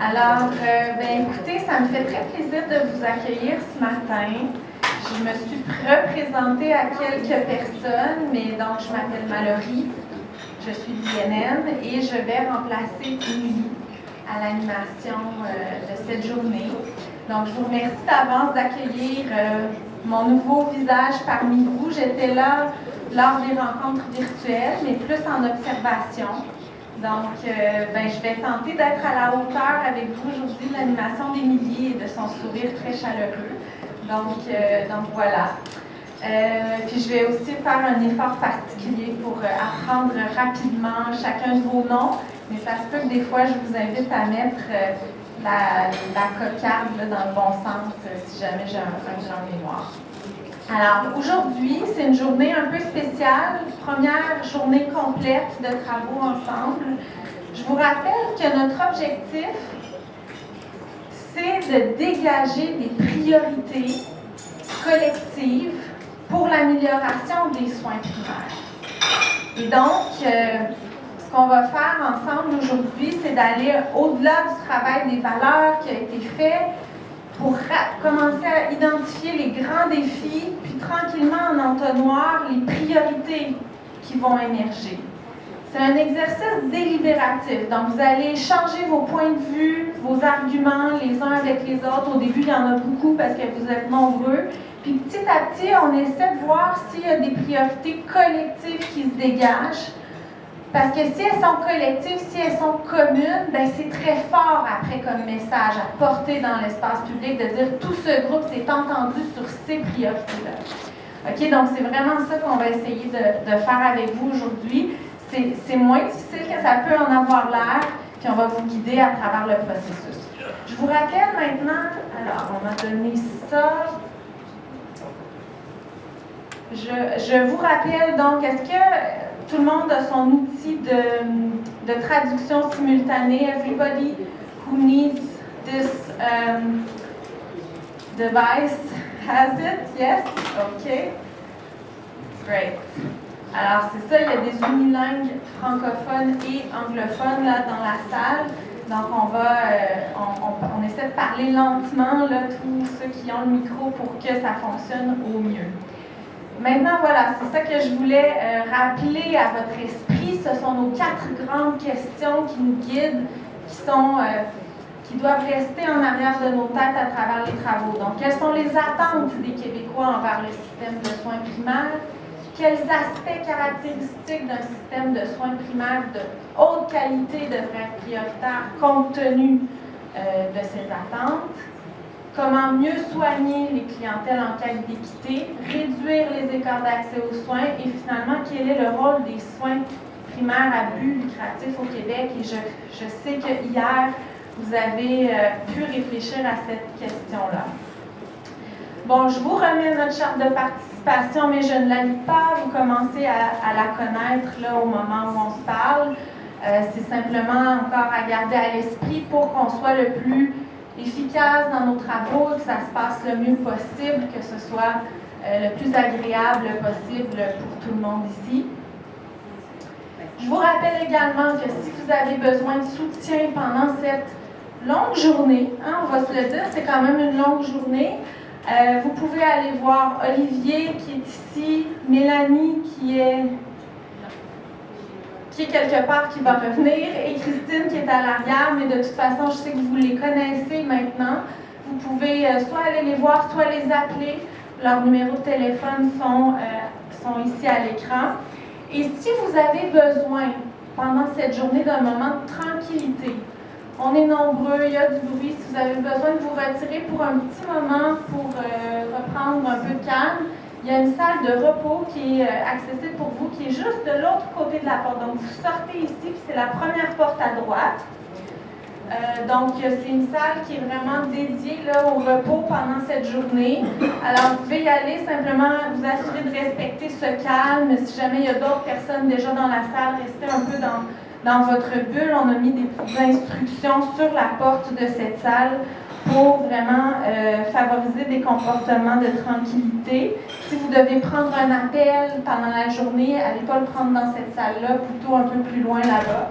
Écoutez, ça me fait très plaisir de vous accueillir ce matin. Je me suis représentée à quelques personnes, mais donc je m'appelle Mallory, je suis l'INN et je vais remplacer Émilie à l'animation de cette journée. Donc, je vous remercie d'avance d'accueillir mon nouveau visage parmi vous. J'étais là lors des rencontres virtuelles, mais plus en observation. Donc, je vais tenter d'être à la hauteur avec vous aujourd'hui de l'animation d'Émilie et de son sourire très chaleureux. Donc voilà. Puis je vais aussi faire un effort particulier pour apprendre rapidement chacun de vos noms, mais ça se peut que des fois je vous invite à mettre la cocarde là, dans le bon sens si jamais j'ai un blanc mémoire. Alors aujourd'hui, c'est une journée un peu spéciale, première journée complète de travaux ensemble. Je vous rappelle que notre objectif, c'est de dégager des priorités collectives pour l'amélioration des soins primaires. Et donc, ce qu'on va faire ensemble aujourd'hui, c'est d'aller au-delà du travail des valeurs qui a été fait pour commencer à identifier les grands défis, puis tranquillement en entonnoir les priorités qui vont émerger. C'est un exercice délibératif, donc vous allez changer vos points de vue, vos arguments les uns avec les autres. Au début, il y en a beaucoup parce que vous êtes nombreux. Puis petit à petit, on essaie de voir s'il y a des priorités collectives qui se dégagent. Parce que si elles sont collectives, si elles sont communes, ben c'est très fort après comme message à porter dans l'espace public de dire tout ce groupe s'est entendu sur ces priorités-là. OK, donc c'est vraiment ça qu'on va essayer de faire avec vous aujourd'hui. C'est moins difficile que ça peut en avoir l'air, puis on va vous guider à travers le processus. Je vous rappelle maintenant, alors on m'a donné ça. Je vous rappelle donc, est-ce que tout le monde a son outil de traduction simultanée? Everybody who needs this device has it? Yes? OK. Great. Alors, c'est ça, il y a des unilingues francophones et anglophones là dans la salle. Donc, on essaie de parler lentement, là, tous ceux qui ont le micro pour que ça fonctionne au mieux. Maintenant, voilà, c'est ça que je voulais rappeler à votre esprit. Ce sont nos 4 grandes questions qui nous guident, qui doivent rester en arrière de nos têtes à travers les travaux. Donc, quelles sont les attentes des Québécois envers le système de soins primaires? Quels aspects caractéristiques d'un système de soins primaires de haute qualité devraient être prioritaires compte tenu de ces attentes? Comment mieux soigner les clientèles en quête d'équité, réduire les écarts d'accès aux soins et finalement, quel est le rôle des soins primaires à but lucratif au Québec? Et je sais que hier, vous avez pu réfléchir à cette question-là. Bon, je vous remets notre charte de participation, mais je ne la lis pas. Vous commencez à la connaître là, au moment où on se parle. C'est simplement encore à garder à l'esprit pour qu'on soit le plus efficace dans nos travaux, que ça se passe le mieux possible, que ce soit le plus agréable possible pour tout le monde ici. Je vous rappelle également que si vous avez besoin de soutien pendant cette longue journée, on va se le dire, c'est quand même une longue journée, vous pouvez aller voir Olivier qui est ici, Mélanie qui est quelque part qui va revenir, et Christine qui est à l'arrière, mais de toute façon, je sais que vous les connaissez maintenant. Vous pouvez soit aller les voir, soit les appeler. Leurs numéros de téléphone sont ici à l'écran. Et si vous avez besoin, pendant cette journée, d'un moment de tranquillité, on est nombreux, il y a du bruit, si vous avez besoin de vous retirer pour un petit moment, pour reprendre un peu de calme, il y a une salle de repos qui est accessible pour vous, qui est juste de l'autre côté de la porte. Donc, vous sortez ici, puis c'est la première porte à droite. Donc, c'est une salle qui est vraiment dédiée là, au repos pendant cette journée. Alors, vous pouvez y aller, simplement vous assurer de respecter ce calme. Si jamais il y a d'autres personnes déjà dans la salle, restez un peu dans votre bulle. On a mis des petites instructions sur la porte de cette salle pour vraiment favoriser des comportements de tranquillité. Si vous devez prendre un appel pendant la journée, n'allez pas le prendre dans cette salle-là, plutôt un peu plus loin là-bas.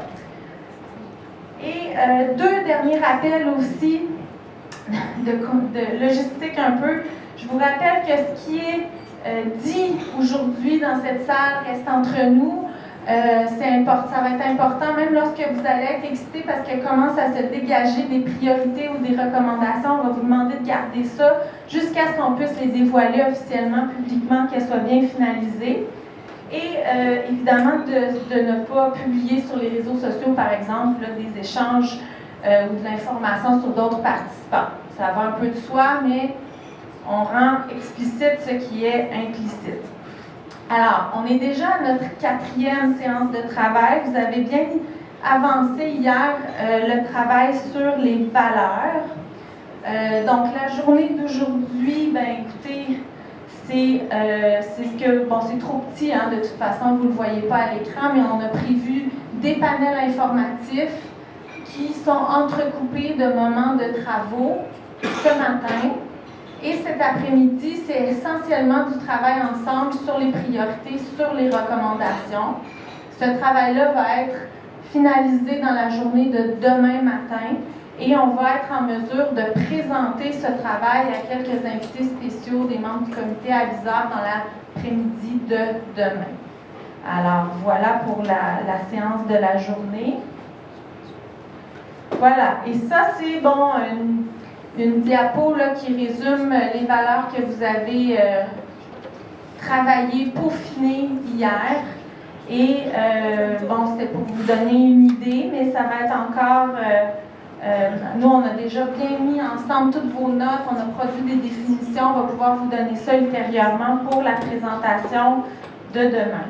Et deux derniers rappels aussi de logistique un peu. Je vous rappelle que ce qui est dit aujourd'hui dans cette salle reste entre nous. Ça va être important, même lorsque vous allez être excité parce qu'elle commence à se dégager des priorités ou des recommandations. On va vous demander de garder ça jusqu'à ce qu'on puisse les dévoiler officiellement, publiquement, qu'elles soient bien finalisées. Et évidemment, de ne pas publier sur les réseaux sociaux, par exemple, là, des échanges ou de l'information sur d'autres participants. Ça va un peu de soi, mais on rend explicite ce qui est implicite. Alors, on est déjà à notre 4e séance de travail. Vous avez bien avancé hier le travail sur les valeurs. Donc, la journée d'aujourd'hui, bien écoutez, c'est ce que, bon, c'est trop petit, hein, de toute façon, vous ne le voyez pas à l'écran, mais on a prévu des panels informatifs qui sont entrecoupés de moments de travaux ce matin. Et cet après-midi, c'est essentiellement du travail ensemble sur les priorités, sur les recommandations. Ce travail-là va être finalisé dans la journée de demain matin et on va être en mesure de présenter ce travail à quelques invités spéciaux des membres du comité aviseur dans l'après-midi de demain. Alors, voilà pour la séance de la journée. Voilà, et ça, c'est bon, une diapo là, qui résume les valeurs que vous avez travaillées, peaufinées hier. Et bon, c'était pour vous donner une idée, mais ça va être encore... nous, on a déjà bien mis ensemble toutes vos notes, on a produit des définitions, on va pouvoir vous donner ça ultérieurement pour la présentation de demain.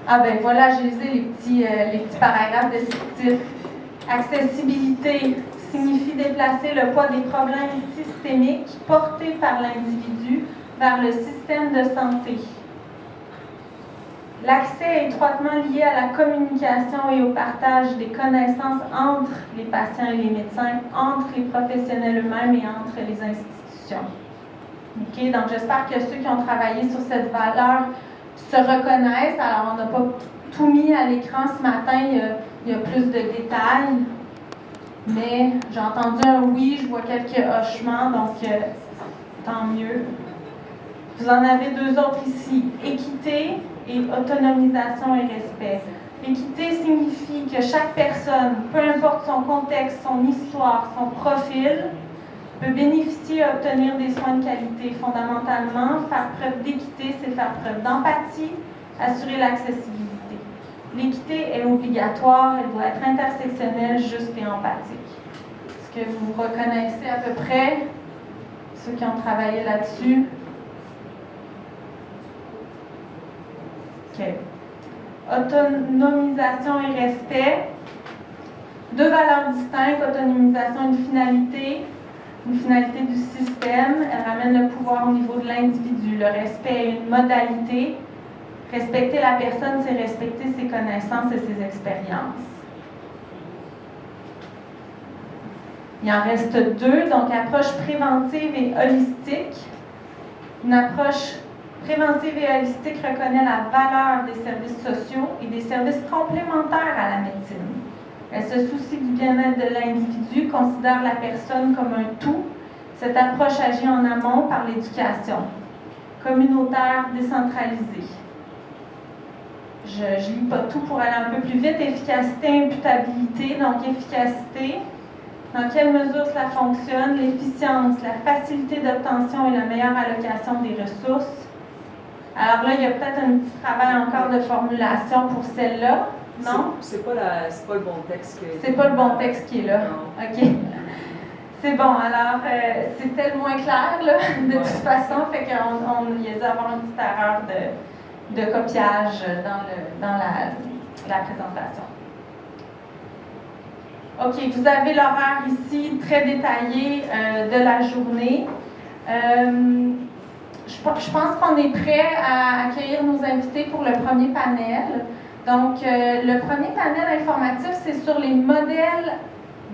Ah ben voilà, j'ai lisé les petits paragraphes descriptifs. Accessibilité signifie déplacer le poids des problèmes systémiques portés par l'individu vers le système de santé. L'accès est étroitement lié à la communication et au partage des connaissances entre les patients et les médecins, entre les professionnels eux-mêmes et entre les institutions. Okay? Donc, j'espère que ceux qui ont travaillé sur cette valeur se reconnaissent. Alors, on n'a pas tout mis à l'écran ce matin, il y a plus de détails, mais j'ai entendu un oui, je vois quelques hochements, donc tant mieux. Vous en avez deux autres ici, équité et autonomisation et respect. L'équité signifie que chaque personne, peu importe son contexte, son histoire, son profil, peut bénéficier et obtenir des soins de qualité. Fondamentalement, faire preuve d'équité, c'est faire preuve d'empathie, assurer l'accessibilité. L'équité est obligatoire, elle doit être intersectionnelle, juste et empathique. Est-ce que vous reconnaissez à peu près ceux qui ont travaillé là-dessus? OK. Autonomisation et respect. Deux valeurs distinctes, autonomisation et une finalité du système. Elle ramène le pouvoir au niveau de l'individu. Le respect est une modalité. Respecter la personne, c'est respecter ses connaissances et ses expériences. Il en reste deux, donc approche préventive et holistique. Une approche préventive et holistique reconnaît la valeur des services sociaux et des services complémentaires à la médecine. Elle se soucie du bien-être de l'individu, considère la personne comme un tout. Cette approche agit en amont par l'éducation communautaire décentralisée. Je ne lis pas tout pour aller un peu plus vite. Efficacité, imputabilité. Donc, efficacité, dans quelle mesure cela fonctionne, l'efficience, la facilité d'obtention et la meilleure allocation des ressources. Alors là, il y a peut-être un petit travail encore de formulation pour celle-là, non? C'est pas le bon texte qui est... C'est pas le bon texte qui est là. Non. OK. C'est bon, alors c'était le moins clair, là, de toute façon, fait qu'il y a dû avoir une petite erreur de copiage dans la présentation. OK, vous avez l'horaire ici très détaillé de la journée. Je pense qu'on est prêt à accueillir nos invités pour le premier panel. Donc, le premier panel informatif, c'est sur les modèles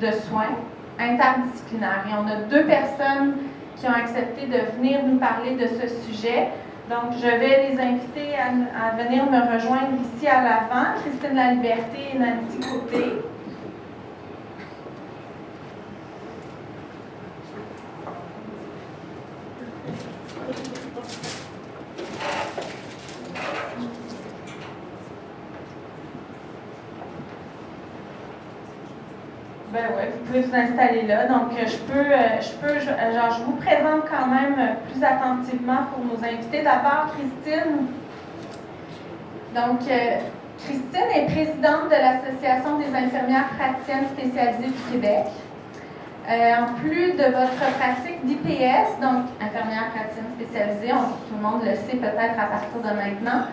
de soins interdisciplinaires. Et on a deux personnes qui ont accepté de venir nous parler de ce sujet. Donc, je vais les inviter à venir me rejoindre ici à l'avant. Christine Laliberté et Nancy Côté. Ben oui, vous pouvez vous installer là. Donc, je vous présente quand même plus attentivement pour nos invités. D'abord, Christine. Donc, Christine est présidente de l'Association des infirmières praticiennes spécialisées du Québec. En plus de votre pratique d'IPS, donc infirmière praticienne spécialisée, tout le monde le sait peut-être à partir de maintenant,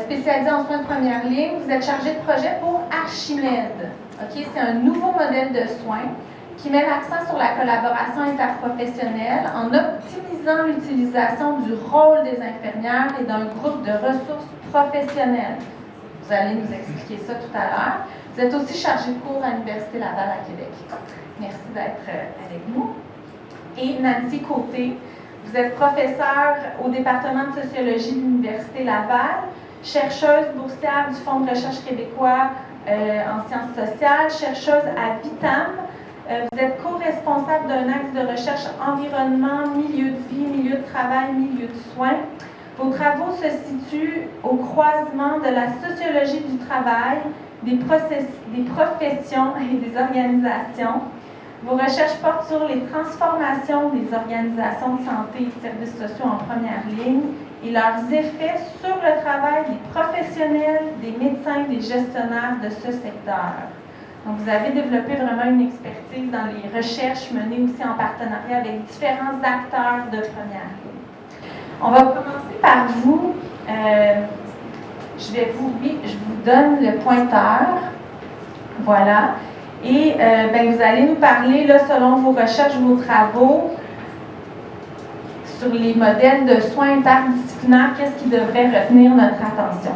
spécialisée en soins de première ligne, vous êtes chargée de projet pour Archimède. Okay? C'est un nouveau modèle de soins qui met l'accent sur la collaboration interprofessionnelle en optimisant l'utilisation du rôle des infirmières et d'un groupe de ressources professionnelles. Vous allez nous expliquer ça tout à l'heure. Vous êtes aussi chargée de cours à l'Université Laval à Québec. Merci d'être avec nous. Et Nancy Côté, vous êtes professeure au département de sociologie de l'Université Laval, chercheuse boursière du Fonds de recherche québécois en sciences sociales, chercheuse à Vitam. Vous êtes co-responsable d'un axe de recherche environnement, milieu de vie, milieu de travail, milieu de soins. Vos travaux se situent au croisement de la sociologie du travail, des professions et des organisations. Vos recherches portent sur les transformations des organisations de santé et de services sociaux en première ligne et leurs effets sur le travail des professionnels, des médecins, des gestionnaires de ce secteur. Donc, vous avez développé vraiment une expertise dans les recherches menées aussi en partenariat avec différents acteurs de première ligne. On va commencer par vous. Je vous donne le pointeur. Voilà. Et vous allez nous parler, là, selon vos recherches, vos travaux, sur les modèles de soins interdisciplinaires, qu'est-ce qui devrait retenir notre attention?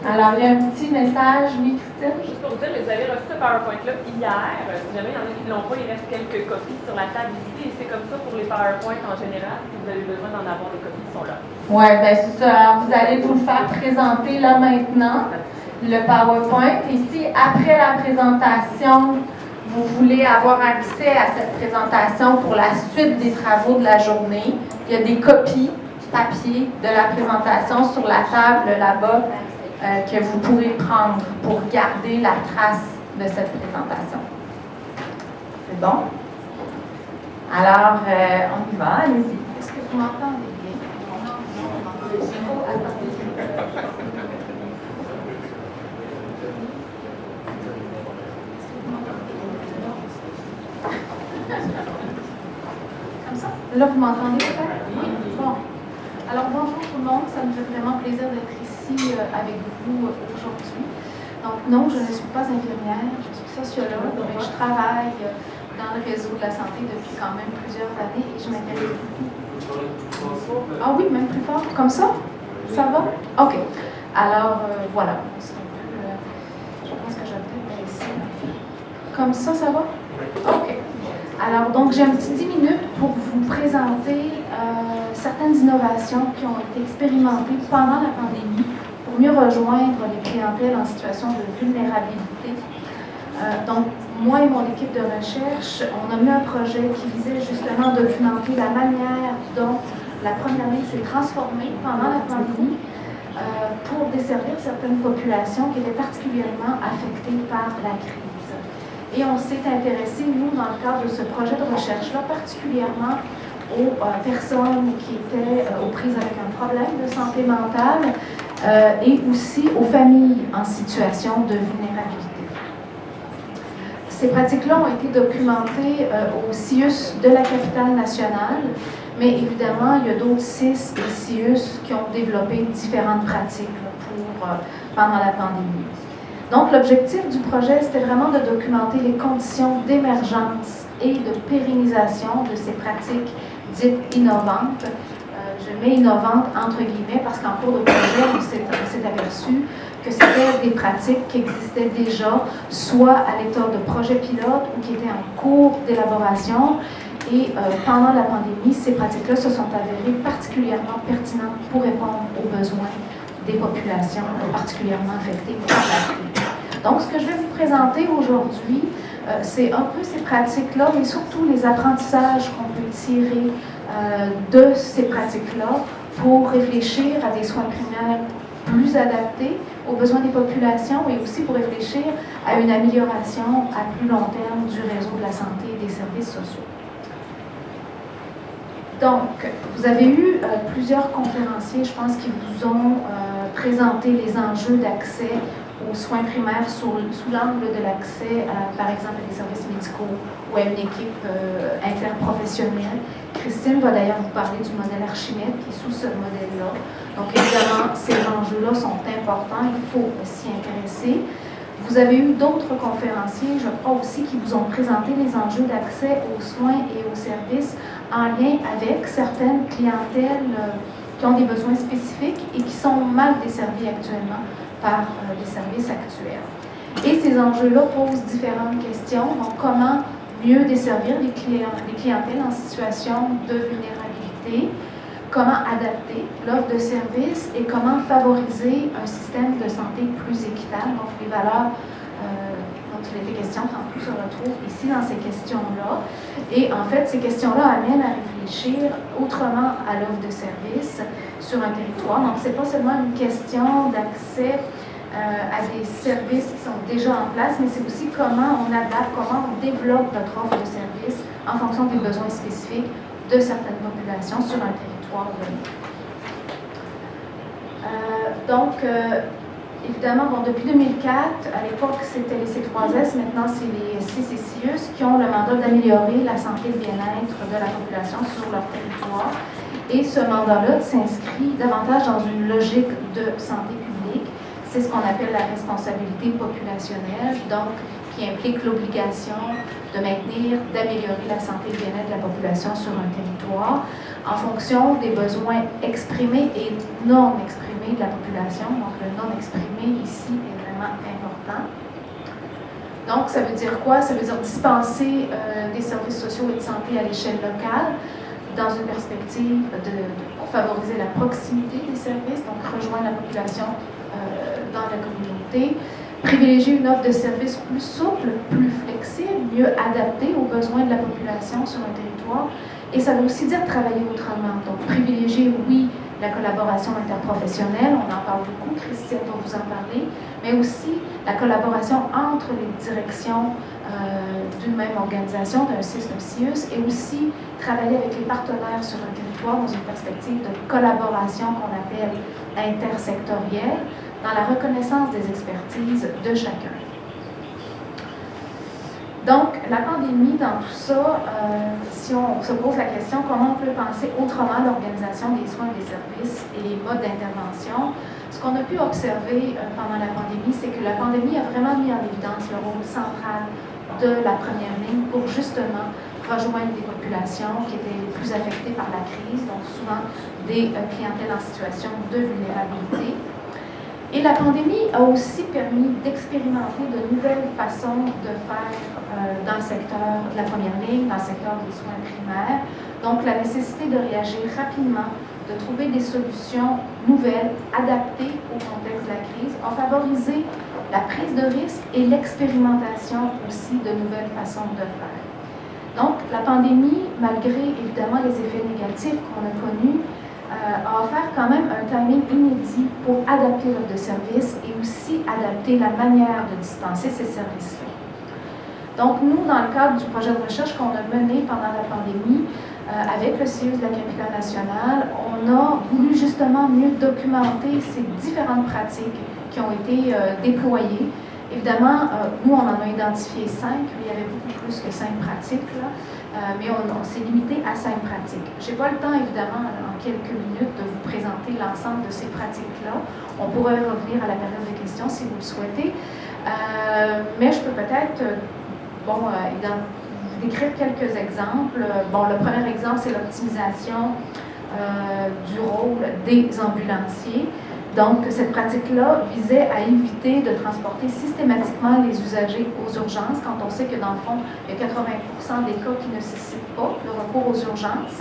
Alors, il y a un petit message, oui, Christine? Juste pour vous dire, vous avez reçu ce PowerPoint-là hier. Si jamais il y en a qui ne l'ont pas, il reste quelques copies sur la table ici. Et c'est comme ça pour les PowerPoints en général. Si vous avez besoin d'en avoir des copies, ils sont là. Oui, bien c'est ça. Alors, vous allez vous le faire présenter là maintenant, le PowerPoint. Et si après la présentation, vous voulez avoir accès à cette présentation pour la suite des travaux de la journée, il y a des copies papier de la présentation sur la table là-bas que vous pourrez prendre pour garder la trace de cette présentation. C'est bon? Alors, on y va, allez-y. Est-ce que vous m'entendez bien? Comme ça? Là, vous m'entendez peut-être? Oui. Bon. Alors, bonjour tout le monde. Ça me fait vraiment plaisir d'être ici avec vous aujourd'hui. Donc, non, je ne suis pas infirmière. Je suis sociologue, mais je travaille dans le réseau de la santé depuis quand même plusieurs années et je m'intéresse beaucoup. Ah oui, même plus fort. Comme ça? Ça va? OK. Alors, voilà. Je pense que je vais peut-être baisser. Comme ça va? OK. Alors, donc, j'ai un petit 10 minutes pour vous présenter certaines innovations qui ont été expérimentées pendant la pandémie pour mieux rejoindre les clientèles en situation de vulnérabilité. Donc, moi et mon équipe de recherche, on a mis un projet qui visait justement à documenter la manière dont la première ligne s'est transformée pendant la pandémie pour desservir certaines populations qui étaient particulièrement affectées par la crise. Et on s'est intéressé, nous, dans le cadre de ce projet de recherche-là, particulièrement aux personnes qui étaient aux prises avec un problème de santé mentale et aussi aux familles en situation de vulnérabilité. Ces pratiques-là ont été documentées au CIUS de la capitale nationale, mais évidemment, il y a d'autres CIS et CIUS qui ont développé différentes pratiques pendant la pandémie. Donc, l'objectif du projet, c'était vraiment de documenter les conditions d'émergence et de pérennisation de ces pratiques dites innovantes. Je mets innovantes entre guillemets parce qu'en cours de projet, on s'est aperçu que c'était des pratiques qui existaient déjà, soit à l'état de projet pilote ou qui étaient en cours d'élaboration Et pendant la pandémie, ces pratiques-là se sont avérées particulièrement pertinentes pour répondre aux besoins des populations particulièrement affectées par la crise. Donc, ce que je vais vous présenter aujourd'hui, c'est un peu ces pratiques-là, mais surtout les apprentissages qu'on peut tirer de ces pratiques-là pour réfléchir à des soins primaires plus adaptés aux besoins des populations et aussi pour réfléchir à une amélioration à plus long terme du réseau de la santé et des services sociaux. Donc, vous avez eu plusieurs conférenciers, je pense, qui vous ont présenté les enjeux d'accès aux soins primaires sous l'angle de l'accès, par exemple, à des services médicaux ou à une équipe interprofessionnelle. Christine va d'ailleurs vous parler du modèle Archimède qui est sous ce modèle-là. Donc, évidemment, ces enjeux-là sont importants, il faut s'y intéresser. Vous avez eu d'autres conférenciers, je crois aussi, qui vous ont présenté les enjeux d'accès aux soins et aux services en lien avec certaines clientèles qui ont des besoins spécifiques et qui sont mal desservies actuellement par les services actuels. Et ces enjeux-là posent différentes questions. Donc, comment mieux desservir les clientèles en situation de vulnérabilité, comment adapter l'offre de services et comment favoriser un système de santé plus équitable. Donc, les valeurs dont il était question tantôt se retrouvent ici dans ces questions-là. Et en fait, ces questions-là amènent à réfléchir autrement à l'offre de services sur un territoire. Donc, ce n'est pas seulement une question d'accès à des services qui sont déjà en place, mais c'est aussi comment on adapte, comment on développe notre offre de services en fonction des besoins spécifiques de certaines populations sur un territoire donné. Évidemment, depuis 2004, à l'époque c'était les C3S, maintenant c'est les SCIS et CIUS qui ont le mandat d'améliorer la santé et le bien-être de la population sur leur territoire. Et ce mandat-là s'inscrit davantage dans une logique de santé publique. C'est ce qu'on appelle la responsabilité populationnelle, donc qui implique l'obligation de maintenir, d'améliorer la santé et le bien-être de la population sur un territoire en fonction des besoins exprimés et non exprimés de la population. Donc, le non exprimé ici est vraiment important. Donc, ça veut dire quoi? Ça veut dire dispenser des services sociaux et de santé à l'échelle locale dans une perspective pour favoriser la proximité des services, donc rejoindre la population dans la communauté, privilégier une offre de services plus souple, plus flexible, mieux adaptée aux besoins de la population sur un territoire. Et ça veut aussi dire travailler autrement. Donc, privilégier, oui, la collaboration interprofessionnelle, on en parle beaucoup, Christine va vous en parler, mais aussi la collaboration entre les directions d'une même organisation, d'un CIS, d'un CIUS, et aussi travailler avec les partenaires sur un territoire dans une perspective de collaboration qu'on appelle intersectorielle, dans la reconnaissance des expertises de chacun. Donc, la pandémie, dans tout ça, si on se pose la question comment on peut penser autrement l'organisation des soins et des services et les modes d'intervention, ce qu'on a pu observer pendant la pandémie, c'est que la pandémie a vraiment mis en évidence le rôle central de la première ligne pour justement rejoindre des populations qui étaient les plus affectées par la crise, donc souvent des clientèles en situation de vulnérabilité. Et la pandémie a aussi permis d'expérimenter de nouvelles façons de faire dans le secteur de la première ligne, dans le secteur des soins primaires. Donc, la nécessité de réagir rapidement, de trouver des solutions nouvelles, adaptées au contexte de la crise, a favorisé la prise de risque et l'expérimentation aussi de nouvelles façons de faire. Donc, la pandémie, malgré évidemment les effets négatifs qu'on a connus, a offert quand même un timing inédit pour adapter l'offre de service et aussi adapter la manière de dispenser ces services-là. Donc, nous, dans le cadre du projet de recherche qu'on a mené pendant la pandémie, avec le CIUS de la capitale nationale, on a voulu justement mieux documenter ces différentes pratiques qui ont été déployées. Évidemment, nous, on en a identifié 5, mais il y avait beaucoup plus que 5 pratiques, là. Mais on s'est limité à 5 pratiques. Je n'ai pas le temps, évidemment, en quelques minutes, de vous présenter l'ensemble de ces pratiques-là. On pourrait revenir à la période de questions si vous le souhaitez. Mais je peux peut-être vous décrire quelques exemples. Le premier exemple, c'est l'optimisation du rôle des ambulanciers. Donc, cette pratique-là visait à éviter de transporter systématiquement les usagers aux urgences, quand on sait que dans le fond, il y a 80% des cas qui ne nécessitent pas le recours aux urgences.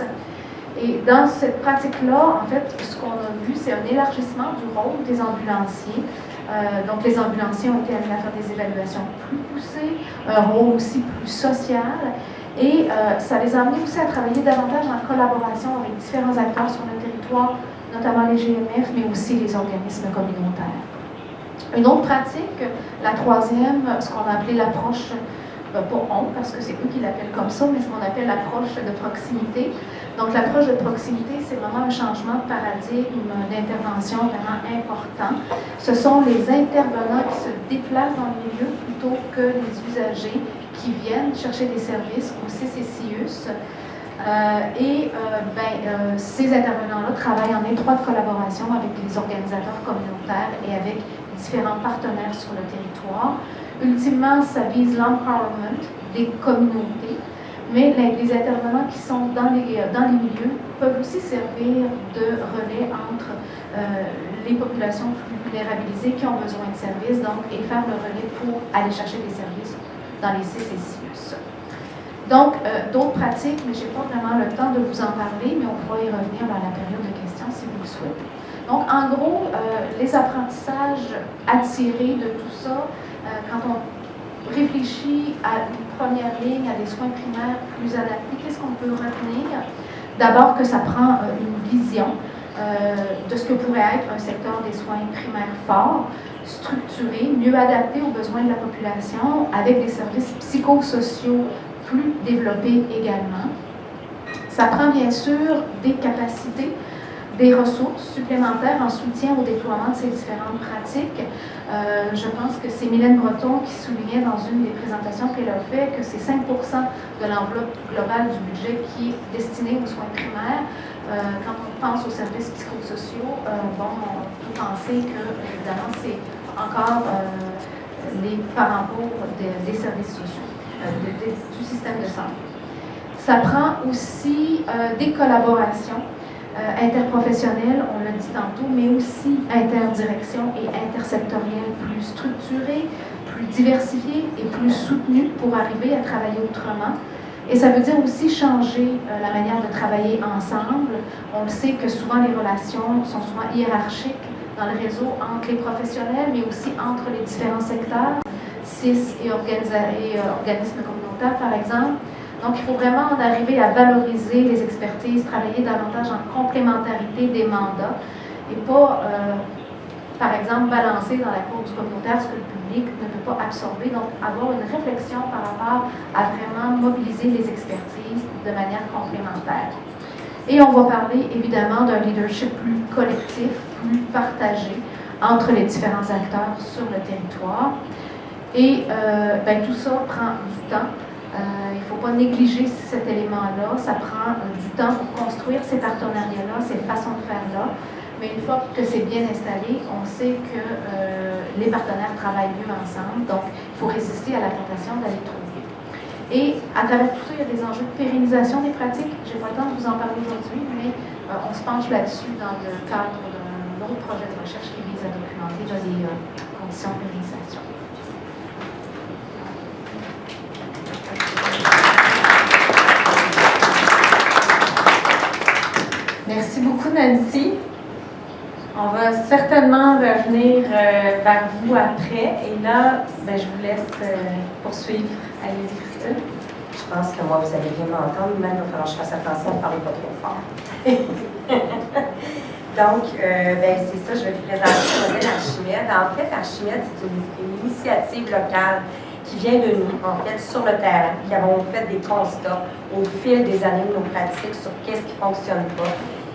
Et dans cette pratique-là, en fait, ce qu'on a vu, c'est un élargissement du rôle des ambulanciers. Donc, les ambulanciers ont été amenés à faire des évaluations plus poussées, un rôle aussi plus social, et ça les a amenés aussi à travailler davantage en collaboration avec différents acteurs sur le territoire, notamment les GMF, mais aussi les organismes communautaires. Une autre pratique, la troisième, ce qu'on a appelé l'approche, pas on, parce que c'est eux qui l'appellent comme ça, mais ce qu'on appelle l'approche de proximité. Donc, l'approche de proximité, c'est vraiment un changement de paradigme d'intervention vraiment important. Ce sont les intervenants qui se déplacent dans le milieu plutôt que les usagers qui viennent chercher des services au CCCIUS. Ces intervenants-là travaillent en étroite collaboration avec les organisateurs communautaires et avec différents partenaires sur le territoire. Ultimement, ça vise l'empowerment des communautés, mais les intervenants qui sont dans les milieux peuvent aussi servir de relais entre les populations plus vulnérabilisées qui ont besoin de services, donc, et faire le relais pour aller chercher des services dans les CCCIUS. Donc, d'autres pratiques, mais je n'ai pas vraiment le temps de vous en parler, mais on pourra y revenir dans la période de questions si vous le souhaitez. Donc, en gros, les apprentissages attirés de tout ça, quand on réfléchit à une première ligne, à des soins primaires plus adaptés, qu'est-ce qu'on peut retenir? D'abord que ça prend une vision de ce que pourrait être un secteur des soins primaires fort, structuré, mieux adapté aux besoins de la population, avec des services psychosociaux plus développés également. Ça prend bien sûr des capacités, des ressources supplémentaires en soutien au déploiement de ces différentes pratiques. Je pense que c'est Mylène Breton qui soulignait dans une des présentations qu'elle a fait que c'est 5% de l'enveloppe globale du budget qui est destiné aux soins primaires. Quand on pense aux services psychosociaux, on peut penser que, évidemment, c'est encore les parents pauvres des services sociaux, du système de santé. Ça prend aussi des collaborations interprofessionnelles, on l'a dit tantôt, mais aussi interdirections et intersectorielles plus structurées, plus diversifiées et plus soutenues pour arriver à travailler autrement. Et ça veut dire aussi changer la manière de travailler ensemble. On le sait que souvent les relations sont souvent hiérarchiques dans le réseau entre les professionnels, mais aussi entre les différents secteurs, CIS et organismes communautaires par exemple. Donc, il faut vraiment en arriver à valoriser les expertises, travailler davantage en complémentarité des mandats et pas, par exemple, balancer dans la cour du communautaire ce que le public ne peut pas absorber. Donc, avoir une réflexion par rapport à vraiment mobiliser les expertises de manière complémentaire. Et on va parler évidemment d'un leadership plus collectif, plus partagé entre les différents acteurs sur le territoire. Et tout ça prend du temps. Il ne faut pas négliger cet élément-là. Ça prend du temps pour construire ces partenariats-là, ces façons de faire-là. Mais une fois que c'est bien installé, on sait que les partenaires travaillent mieux ensemble. Donc, il faut résister à la tentation d'aller trop vite. Et à travers tout ça, il y a des enjeux de pérennisation des pratiques. Je n'ai pas le temps de vous en parler aujourd'hui, mais on se penche là-dessus dans le cadre d'un autre projet de recherche qui vise à documenter des conditions de pérennisation. Merci beaucoup, Nancy. On va certainement revenir vers vous après. Et là, je vous laisse poursuivre. Allez-y, Christine. Je pense que moi, vous allez bien m'entendre, mais il va falloir que je fasse attention de ne parler pas trop fort. Donc, c'est ça, je vais vous présenter le modèle Archimède. En fait, Archimède, c'est une initiative locale qui vient de nous, en fait, sur le terrain, qui avons fait des constats au fil des années de nos pratiques sur qu'est-ce qui ne fonctionne pas,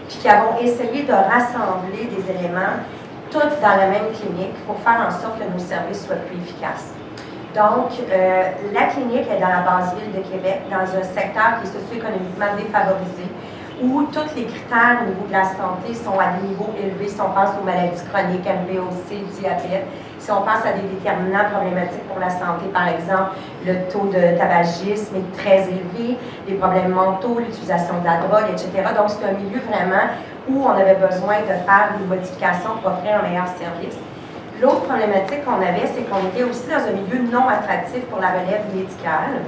puis qui avons essayé de rassembler des éléments, tous dans la même clinique, pour faire en sorte que nos services soient plus efficaces. Donc, la clinique est dans la base ville de Québec, dans un secteur qui est socio-économiquement défavorisé, où tous les critères au niveau de la santé sont à des niveaux élevés. Si on pense aux maladies chroniques, MVOC, diabète, Si on pense à des déterminants problématiques pour la santé, par exemple, le taux de tabagisme est très élevé, les problèmes mentaux, l'utilisation de la drogue, etc. Donc, c'est un milieu vraiment où on avait besoin de faire des modifications pour offrir un meilleur service. L'autre problématique qu'on avait, c'est qu'on était aussi dans un milieu non attractif pour la relève médicale.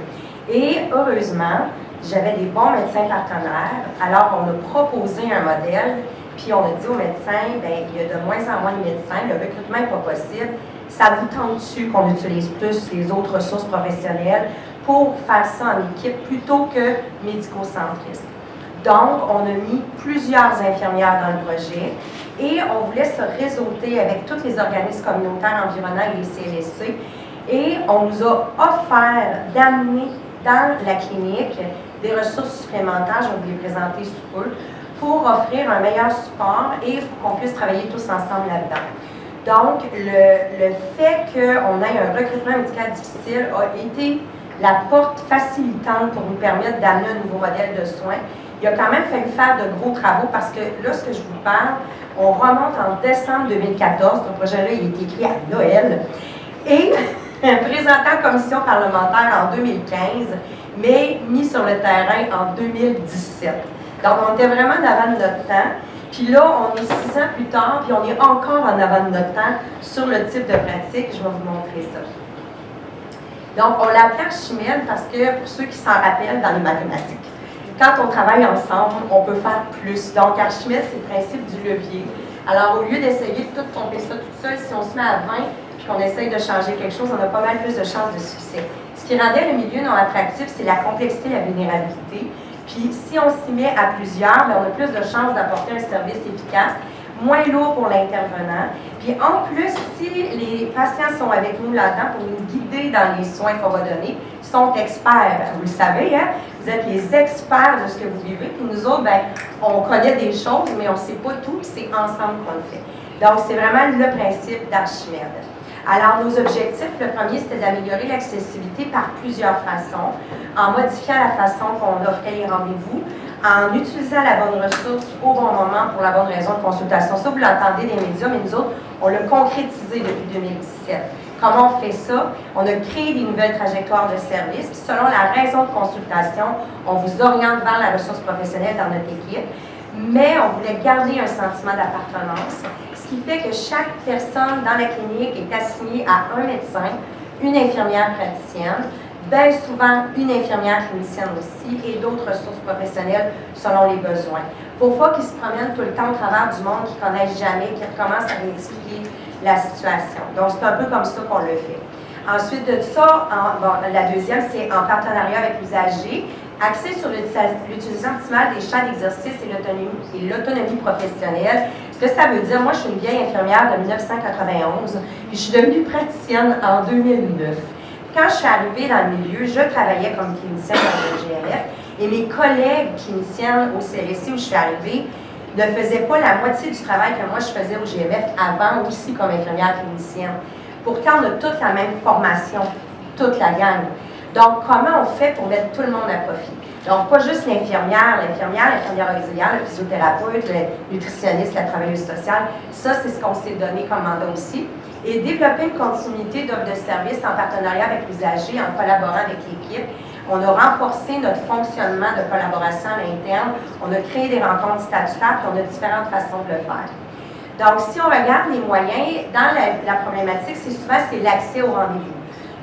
Et heureusement, j'avais des bons médecins partenaires. Alors, on a proposé un modèle, puis on a dit aux médecins, bien, il y a de moins en moins de médecins, le recrutement n'est pas possible. Ça vous tente-tu qu'on utilise plus les autres ressources professionnelles pour faire ça en équipe plutôt que médico-centriste? Donc, on a mis plusieurs infirmières dans le projet et on voulait se réseauter avec tous les organismes communautaires environnants et les CLSC. Et on nous a offert d'amener dans la clinique des ressources supplémentaires, je vais vous les présenter sous peu, pour offrir un meilleur support et pour qu'on puisse travailler tous ensemble là-dedans. Donc, le fait qu'on ait un recrutement médical difficile a été la porte facilitante pour nous permettre d'amener un nouveau modèle de soins. Il a quand même fallu faire de gros travaux parce que là, ce que je vous parle, on remonte en décembre 2014. Ce projet-là, il est écrit à Noël. Et présenté en commission parlementaire en 2015, mais mis sur le terrain en 2017. Donc, on était vraiment en avant de notre temps. Puis là, on est 6 ans plus tard, puis on est encore en avant de notre temps sur le type de pratique. Je vais vous montrer ça. Donc, on l'appelle Archimède parce que, pour ceux qui s'en rappellent dans les mathématiques, quand on travaille ensemble, on peut faire plus. Donc, Archimède, c'est le principe du levier. Alors, au lieu d'essayer de tout tomber ça tout seul, si on se met à 20 puis qu'on essaye de changer quelque chose, on a pas mal plus de chances de succès. Ce qui rendait le milieu non attractif, c'est la complexité et la vulnérabilité. Puis, si on s'y met à plusieurs, bien, on a plus de chances d'apporter un service efficace, moins lourd pour l'intervenant. Puis, en plus, si les patients sont avec nous là-dedans pour nous guider dans les soins qu'on va donner, ils sont experts. Vous le savez, hein? Vous êtes les experts de ce que vous vivez. Puis nous autres, bien, on connaît des choses, mais on ne sait pas tout, puis c'est ensemble qu'on le fait. Donc, c'est vraiment le principe d'Archimède. Alors, nos objectifs, le premier, c'était d'améliorer l'accessibilité par plusieurs façons, en modifiant la façon qu'on offrait les rendez-vous, en utilisant la bonne ressource au bon moment pour la bonne raison de consultation. Ça, vous l'entendez des médias, mais nous autres, on l'a concrétisé depuis 2017. Comment on fait ça? On a créé des nouvelles trajectoires de service, puis selon la raison de consultation, on vous oriente vers la ressource professionnelle dans notre équipe, mais on voulait garder un sentiment d'appartenance, ce qui fait que chaque personne dans la clinique est assignée à un médecin, une infirmière praticienne, bien souvent une infirmière clinicienne aussi et d'autres ressources professionnelles selon les besoins. Pour pas qu'ils se promènent tout le temps au travers du monde, qu'ils ne connaissent jamais, qu'ils recommencent à expliquer la situation. Donc, c'est un peu comme ça qu'on le fait. Ensuite de ça, la deuxième, c'est en partenariat avec l'usager, axé sur l'utilisation optimale des champs d'exercice et l'autonomie professionnelle. Ce que ça veut dire, moi, je suis une vieille infirmière de 1991, puis je suis devenue praticienne en 2009. Quand je suis arrivée dans le milieu, je travaillais comme clinicienne dans le GMF, et mes collègues cliniciennes au CLSC où je suis arrivée ne faisaient pas la moitié du travail que moi je faisais au GMF avant aussi comme infirmière clinicienne. Pourtant, on a toute la même formation, toute la gang. Donc, comment on fait pour mettre tout le monde à profit? Donc, pas juste l'infirmière auxiliaire, le physiothérapeute, le nutritionniste, la travailleuse sociale. Ça, c'est ce qu'on s'est donné comme mandat aussi. Et développer une continuité d'offres de services en partenariat avec l'usager, en collaborant avec l'équipe. On a renforcé notre fonctionnement de collaboration à l'interne. On a créé des rencontres statutaires, puis on a différentes façons de le faire. Donc, si on regarde les moyens, dans la problématique, c'est l'accès au rendez-vous.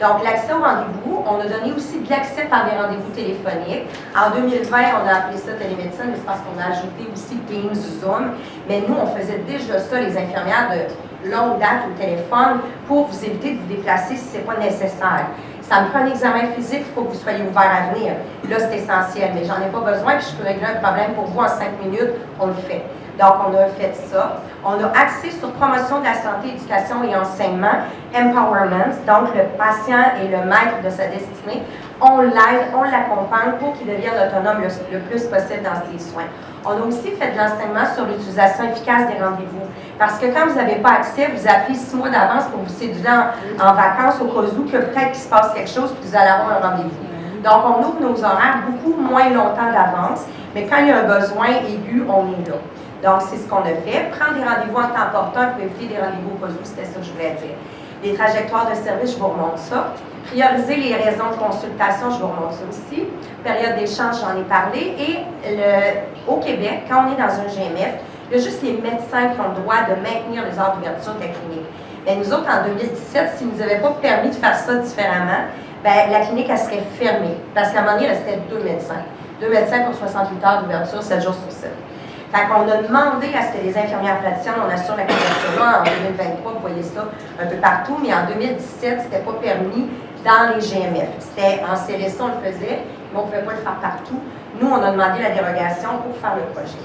Donc, l'accès au rendez-vous, on a donné aussi de l'accès par des rendez-vous téléphoniques. En 2020, on a appelé ça télémédecine, mais c'est parce qu'on a ajouté aussi Teams, Zoom. Mais nous, on faisait déjà ça, les infirmières de longue date au téléphone, pour vous éviter de vous déplacer si ce n'est pas nécessaire. Ça me prend un examen physique, il faut que vous soyez ouvert à venir. Là, c'est essentiel, mais j'en ai pas besoin, puis je peux régler un problème pour vous en 5 minutes, on le fait. Donc, on a fait ça. On a axé sur promotion de la santé, éducation et enseignement, empowerment. Donc, le patient est le maître de sa destinée. On l'aide, on l'accompagne pour qu'il devienne autonome le plus possible dans ses soins. On a aussi fait de l'enseignement sur l'utilisation efficace des rendez-vous. Parce que quand vous n'avez pas accès, vous appelez 6 mois d'avance pour vous céduler en vacances au cas où que peut-être qu'il se passe quelque chose puis vous allez avoir un rendez-vous. Donc, on ouvre nos horaires beaucoup moins longtemps d'avance, mais quand il y a un besoin aigu, on est là. Donc, c'est ce qu'on a fait. Prendre des rendez-vous en temps opportun pour éviter des rendez-vous au cas où, c'était ça que je voulais dire. Les trajectoires de service, je vous remonte ça. Prioriser les raisons de consultation, je vous remonte ça aussi. Période d'échange, j'en ai parlé. Et au Québec, quand on est dans un GMF, il y a juste les médecins qui ont le droit de maintenir les heures d'ouverture de la clinique. Mais nous autres, en 2017, s'ils ne nous avaient pas permis de faire ça différemment, bien, la clinique, elle serait fermée. Parce qu'à un moment donné, il restait 2 médecins. 2 médecins pour 68 heures d'ouverture, 7 jours sur 7. Fait qu'on a demandé à ce que les infirmières praticiennes, on assure la couverture en 2023, vous voyez ça un peu partout, mais en 2017, c'était pas permis dans les GMF. C'était en CLSC, on le faisait, mais on ne pouvait pas le faire partout. Nous, on a demandé la dérogation pour faire le projet.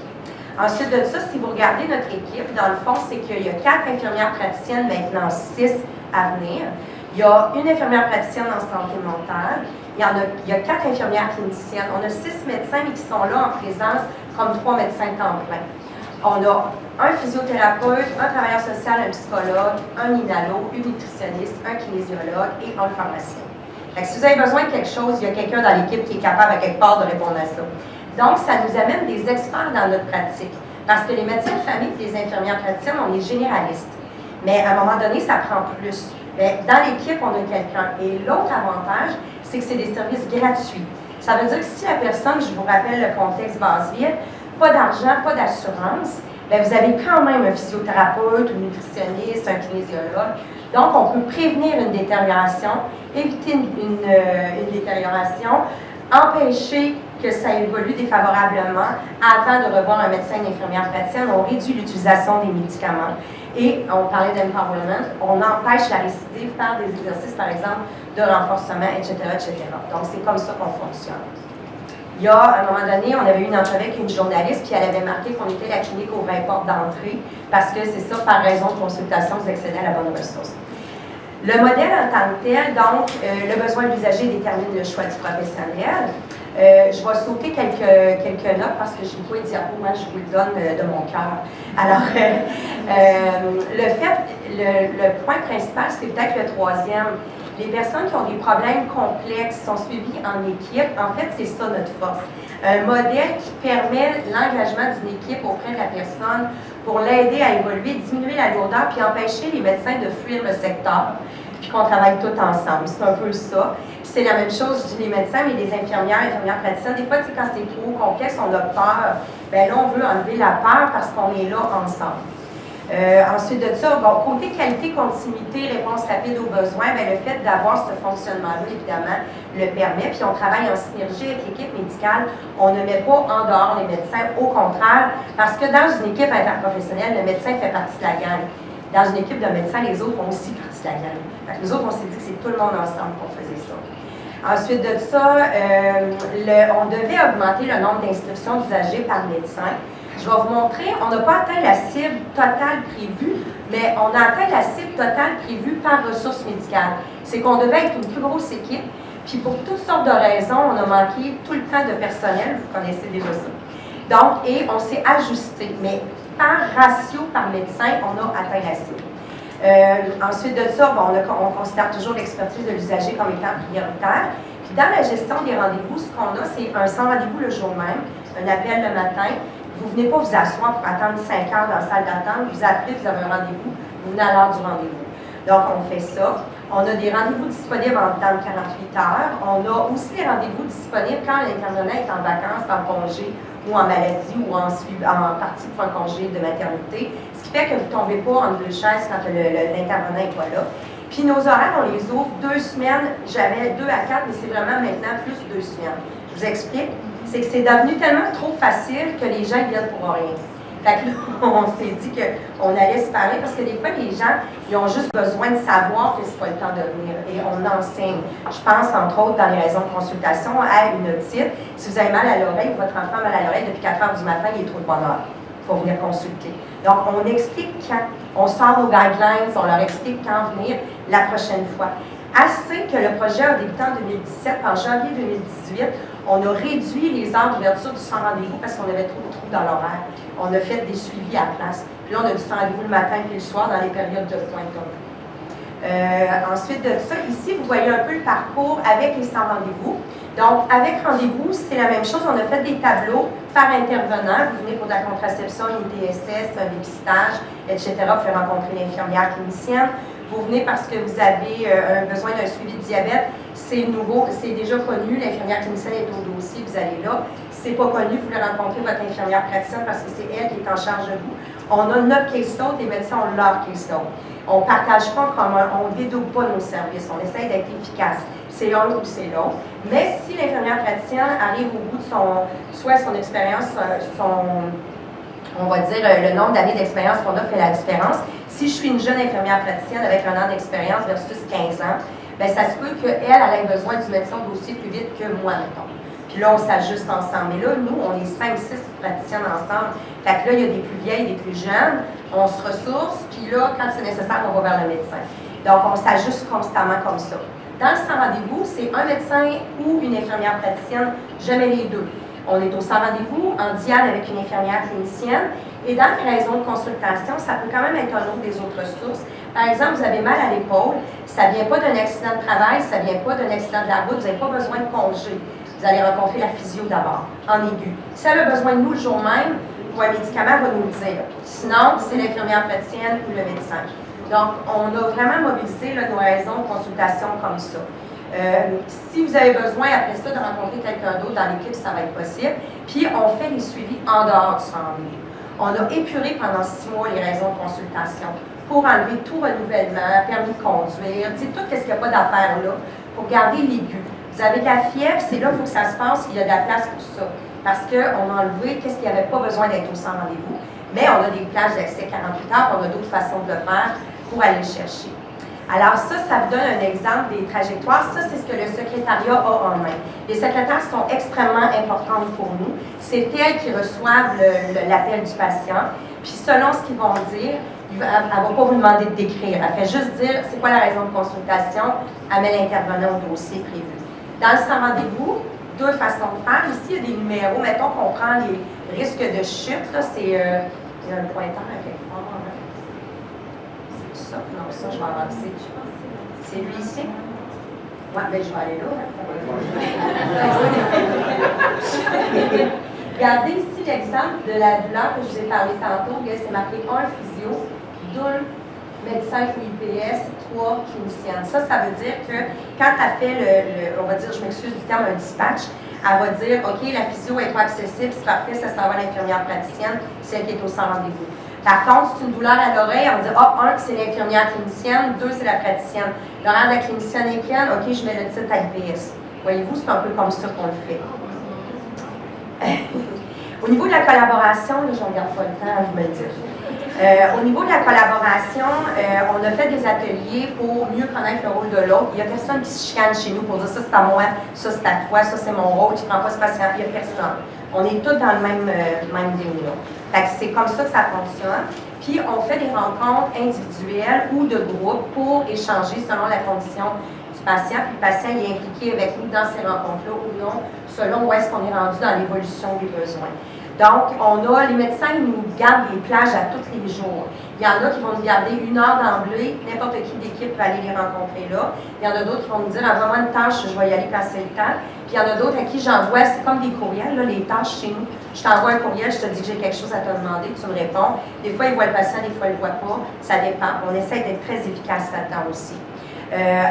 Ensuite de ça, si vous regardez notre équipe, dans le fond, c'est qu'il y a 4 infirmières praticiennes, maintenant 6 à venir. Il y a une infirmière praticienne en santé mentale. Il y a 4 infirmières cliniciennes. On a 6 médecins, mais qui sont là en présence comme 3 médecins temps plein. On a un physiothérapeute, un travailleur social, un psychologue, un inalo, une nutritionniste, un kinésiologue et un pharmacien. Fait que si vous avez besoin de quelque chose, il y a quelqu'un dans l'équipe qui est capable à quelque part de répondre à ça. Donc, ça nous amène des experts dans notre pratique. Parce que les médecins de famille et les infirmières praticiennes, on est généralistes. Mais à un moment donné, ça prend plus. Mais dans l'équipe, on a quelqu'un. Et l'autre avantage, c'est que c'est des services gratuits. Ça veut dire que si la personne, je vous rappelle le contexte Basseville, pas d'argent, pas d'assurance, bien, vous avez quand même un physiothérapeute, un nutritionniste, un kinésiologue. Donc, on peut prévenir une détérioration, éviter une détérioration, empêcher que ça évolue défavorablement avant de revoir un médecin, une infirmière praticienne. On réduit l'utilisation des médicaments. Et on parlait d'empowerment, on empêche la récidive par des exercices, par exemple, de renforcement, etc., etc. Donc, c'est comme ça qu'on fonctionne. Il y a, à un moment donné, on avait eu une entrevue avec une journaliste, puis elle avait marqué qu'on était la clinique aux 20 portes d'entrée, parce que c'est ça, par raison de consultation, vous accédez à la bonne ressource. Le modèle en tant que tel, donc, le besoin de l'usager détermine le choix du professionnel. Je vais sauter quelques notes parce que je n'ai pas les diapos, moi je vous le donne de mon cœur. Alors, le point principal, c'est peut-être le troisième. Les personnes qui ont des problèmes complexes sont suivies en équipe. En fait, c'est ça notre force. Un modèle qui permet l'engagement d'une équipe auprès de la personne pour l'aider à évoluer, diminuer la lourdeur, puis empêcher les médecins de fuir le secteur, puis qu'on travaille tous ensemble. C'est un peu ça. C'est la même chose, je dis les médecins, mais les infirmières praticiennes. Des fois, quand c'est trop complexe, on a peur. Bien là, on veut enlever la peur parce qu'on est là ensemble. Ensuite de ça, bon, côté qualité, continuité, réponse rapide aux besoins, bien, le fait d'avoir ce fonctionnement-là, évidemment, le permet. Puis on travaille en synergie avec l'équipe médicale. On ne met pas en dehors les médecins, au contraire, parce que dans une équipe interprofessionnelle, le médecin fait partie de la gang. Dans une équipe de médecins, les autres font aussi partie de la gang. Fait que nous autres, on s'est dit que c'est tout le monde ensemble qu'on faisait ça. Ensuite de ça, on devait augmenter le nombre d'inscriptions d'usagers par médecin. Je vais vous montrer, on n'a pas atteint la cible totale prévue, mais on a atteint la cible totale prévue par ressources médicales. C'est qu'on devait être une plus grosse équipe, puis pour toutes sortes de raisons, on a manqué tout le temps de personnel, vous connaissez déjà ça. Donc, et on s'est ajusté, mais par ratio, par médecin, on a atteint la cible. Ensuite de ça, bon, on considère toujours l'expertise de l'usager comme étant prioritaire. Puis dans la gestion des rendez-vous, ce qu'on a, c'est un sans rendez-vous le jour même, un appel le matin. Vous ne venez pas vous asseoir pour attendre 5 heures dans la salle d'attente, vous appelez, vous avez un rendez-vous, vous venez à l'heure du rendez-vous. Donc, on fait ça. On a des rendez-vous disponibles dans 48 heures. On a aussi des rendez-vous disponibles quand l'intervenant est en vacances, en congé ou en maladie ou en partie pour un congé de maternité. Ce qui fait que vous ne tombez pas entre deux chaises quand l'intervenant n'est pas là. Puis nos horaires, on les ouvre 2 semaines. J'avais 2 à 4, mais c'est vraiment maintenant plus 2 semaines. Je vous explique. C'est que c'est devenu tellement trop facile que les gens viennent pour rien. Fait que là, on s'est dit qu'on allait se parler parce que des fois, les gens, ils ont juste besoin de savoir que c'est pas le temps de venir. Et on enseigne. Je pense, entre autres, dans les raisons de consultation, à une otite. Si vous avez mal à l'oreille, votre enfant a mal à l'oreille depuis 4 heures du matin, il est trop de bonne heure. Il faut venir consulter. Donc, on explique quand. On sort nos guidelines, on leur explique quand venir la prochaine fois. Assez que le projet a débuté en 2017. En janvier 2018, on a réduit les heures d'ouverture du sans rendez-vous parce qu'on avait trop de trous dans l'horaire. On a fait des suivis à place. Puis là, on a du sans rendez-vous le matin et le soir dans les périodes de pointe. Ensuite de ça, ici, vous voyez un peu le parcours avec les sans rendez-vous. Donc, avec rendez-vous, c'est la même chose. On a fait des tableaux par intervenant. Vous venez pour de la contraception, une TSS, un dépistage, etc. Vous pouvez rencontrer l'infirmière clinicienne. vous venez parce que vous avez besoin d'un suivi de diabète, c'est nouveau, c'est déjà connu, l'infirmière clinicienne est au dossier, vous allez là. Si ce n'est pas connu, vous voulez rencontrer votre infirmière praticienne parce que c'est elle qui est en charge de vous. On a notre caseload, les médecins ont leur caseload. On ne partage pas comme on ne dédouble pas nos services, on essaie d'être efficace. C'est l'un ou c'est l'autre. Mais si l'infirmière praticienne arrive au bout de son expérience, on va dire le nombre d'années d'expérience qu'on a fait la différence. Si je suis une jeune infirmière praticienne avec 1 an d'expérience versus 15 ans, bien, ça se peut qu'elle ait besoin du médecin au dossier plus vite que moi, mettons. Puis là, on s'ajuste ensemble. Mais là, nous, on est 5-6 praticiennes ensemble. Fait que là, il y a des plus vieilles, des plus jeunes. On se ressource, puis là, quand c'est nécessaire, on va vers le médecin. Donc, on s'ajuste constamment comme ça. Dans le sans rendez-vous, c'est un médecin ou une infirmière praticienne, jamais les deux. On est au sans rendez-vous, en dialogue avec une infirmière clinicienne. Et dans les raisons de consultation, ça peut quand même être un autre des autres ressources. Par exemple, vous avez mal à l'épaule, ça ne vient pas d'un accident de travail, ça ne vient pas d'un accident de la route, vous n'avez pas besoin de congé. Vous allez rencontrer la physio d'abord, en aigu. Si elle a besoin de nous le jour même, pour un médicament, elle va nous le dire. Sinon, c'est l'infirmière praticienne ou le médecin. Donc, on a vraiment mobilisé là, nos raisons de consultation comme ça. Si vous avez besoin, après ça, de rencontrer quelqu'un d'autre dans l'équipe, ça va être possible. Puis, on fait les suivis en dehors du rendez-vous. On a épuré pendant 6 mois les raisons de consultation pour enlever tout renouvellement, permis de conduire, tout ce qu'il n'y a pas d'affaires là, pour garder l'aigu. Vous avez de la fièvre, c'est là où ça se passe, il y a de la place pour ça. Parce qu'on a enlevé qu'est-ce qu'il n'y avait pas besoin d'être au sans rendez-vous. Mais on a des plages d'accès 48 heures, on a d'autres façons de le faire pour aller le chercher. Alors ça vous donne un exemple des trajectoires. Ça, c'est ce que le secrétariat a en main. Les secrétaires sont extrêmement importantes pour nous. C'est elles qui reçoivent l'appel du patient. Puis selon ce qu'ils vont dire, elle ne va pas vous demander de décrire. Elle fait juste dire c'est quoi la raison de consultation, elle met l'intervenant au dossier prévu. Dans le sans rendez-vous, 2 façons de faire. Ici, il y a des numéros. Mettons qu'on prend les risques de chute. Là, c'est il y a un pointeur à quelque part. C'est ça? Non, ça, je vais avancer. C'est lui ici? Oui, bien, je vais aller là. Regardez ici l'exemple de la douleur que je vous ai parlé tantôt. C'est marqué 1 physio, 2 médecin ou IPS, 3 cliniciennes. Ça veut dire que quand elle fait on va dire, je m'excuse du terme, un dispatch, elle va dire, OK, la physio n'est pas accessible, c'est parfait, ça s'en va à l'infirmière praticienne, celle qui est au sans rendez-vous. Par contre, c'est une douleur à l'oreille, on va dire, 1, c'est l'infirmière clinicienne, 2, c'est la praticienne. L'horaire de la clinicienne est pleine, OK, je mets le titre à IPS. Voyez-vous, c'est un peu comme ça qu'on le fait. Au niveau de la collaboration, là, je ne regarde pas le temps, je me le dis. Au niveau de la collaboration, on a fait des ateliers pour mieux connaître le rôle de l'autre. Il n'y a personne qui se chicane chez nous pour dire ça c'est à moi, ça c'est à toi, ça c'est mon rôle, tu ne prends pas ce patient. Il n'y a personne. On est tous dans le même deal là. Fait que c'est comme ça que ça fonctionne. Puis on fait des rencontres individuelles ou de groupe pour échanger selon la condition du patient. Puis le patient est impliqué avec nous dans ces rencontres-là ou non, selon où est-ce qu'on est rendu dans l'évolution des besoins. Donc, les médecins nous gardent les plages à tous les jours. Il y en a qui vont nous garder 1 heure d'emblée, n'importe qui d'équipe peut aller les rencontrer là. Il y en a d'autres qui vont nous dire, envoie-moi une tâche, je vais y aller passer le temps. Puis il y en a d'autres à qui j'envoie, c'est comme des courriels, là, les tâches chez nous. Je t'envoie un courriel, je te dis que j'ai quelque chose à te demander, tu me réponds. Des fois, ils voient le patient, des fois, ils ne le voient pas. Ça dépend. On essaie d'être très efficace là-dedans aussi.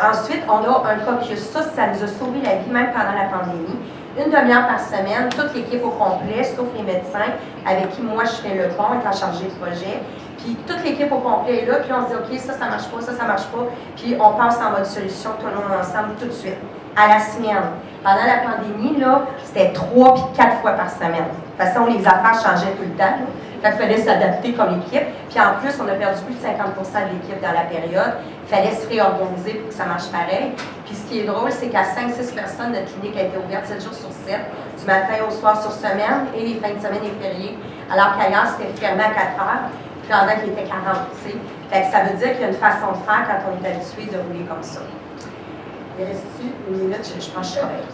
Ensuite, on a un copieux. Ça nous a sauvé la vie, même pendant la pandémie. 1 demi-heure par semaine, toute l'équipe au complet, sauf les médecins, avec qui moi je fais le pont, étant chargé de projet. Puis toute l'équipe au complet est là, puis on se dit, OK, ça marche pas, ça marche pas. Puis on passe en mode solution, tout le monde ensemble, tout de suite. À la semaine. Pendant la pandémie, là, c'était 3 puis 4 fois par semaine. De toute façon, les affaires changeaient tout le temps. Il fallait s'adapter comme équipe. Puis en plus, on a perdu plus de 50% de l'équipe dans la période. Il fallait se réorganiser pour que ça marche pareil. Puis ce qui est drôle, c'est qu'à 5-6 personnes, notre clinique a été ouverte 7 jours sur 7, du matin au soir sur semaine, et les fins de semaine et fériés. Alors qu'ailleurs, c'était fermé à 4 heures, puis pendant qu'il était 40, tu sais. Fait que ça veut dire qu'il y a une façon de faire quand on est habitué de rouler comme ça. Il reste-tu une minute? Je pense que je suis correcte.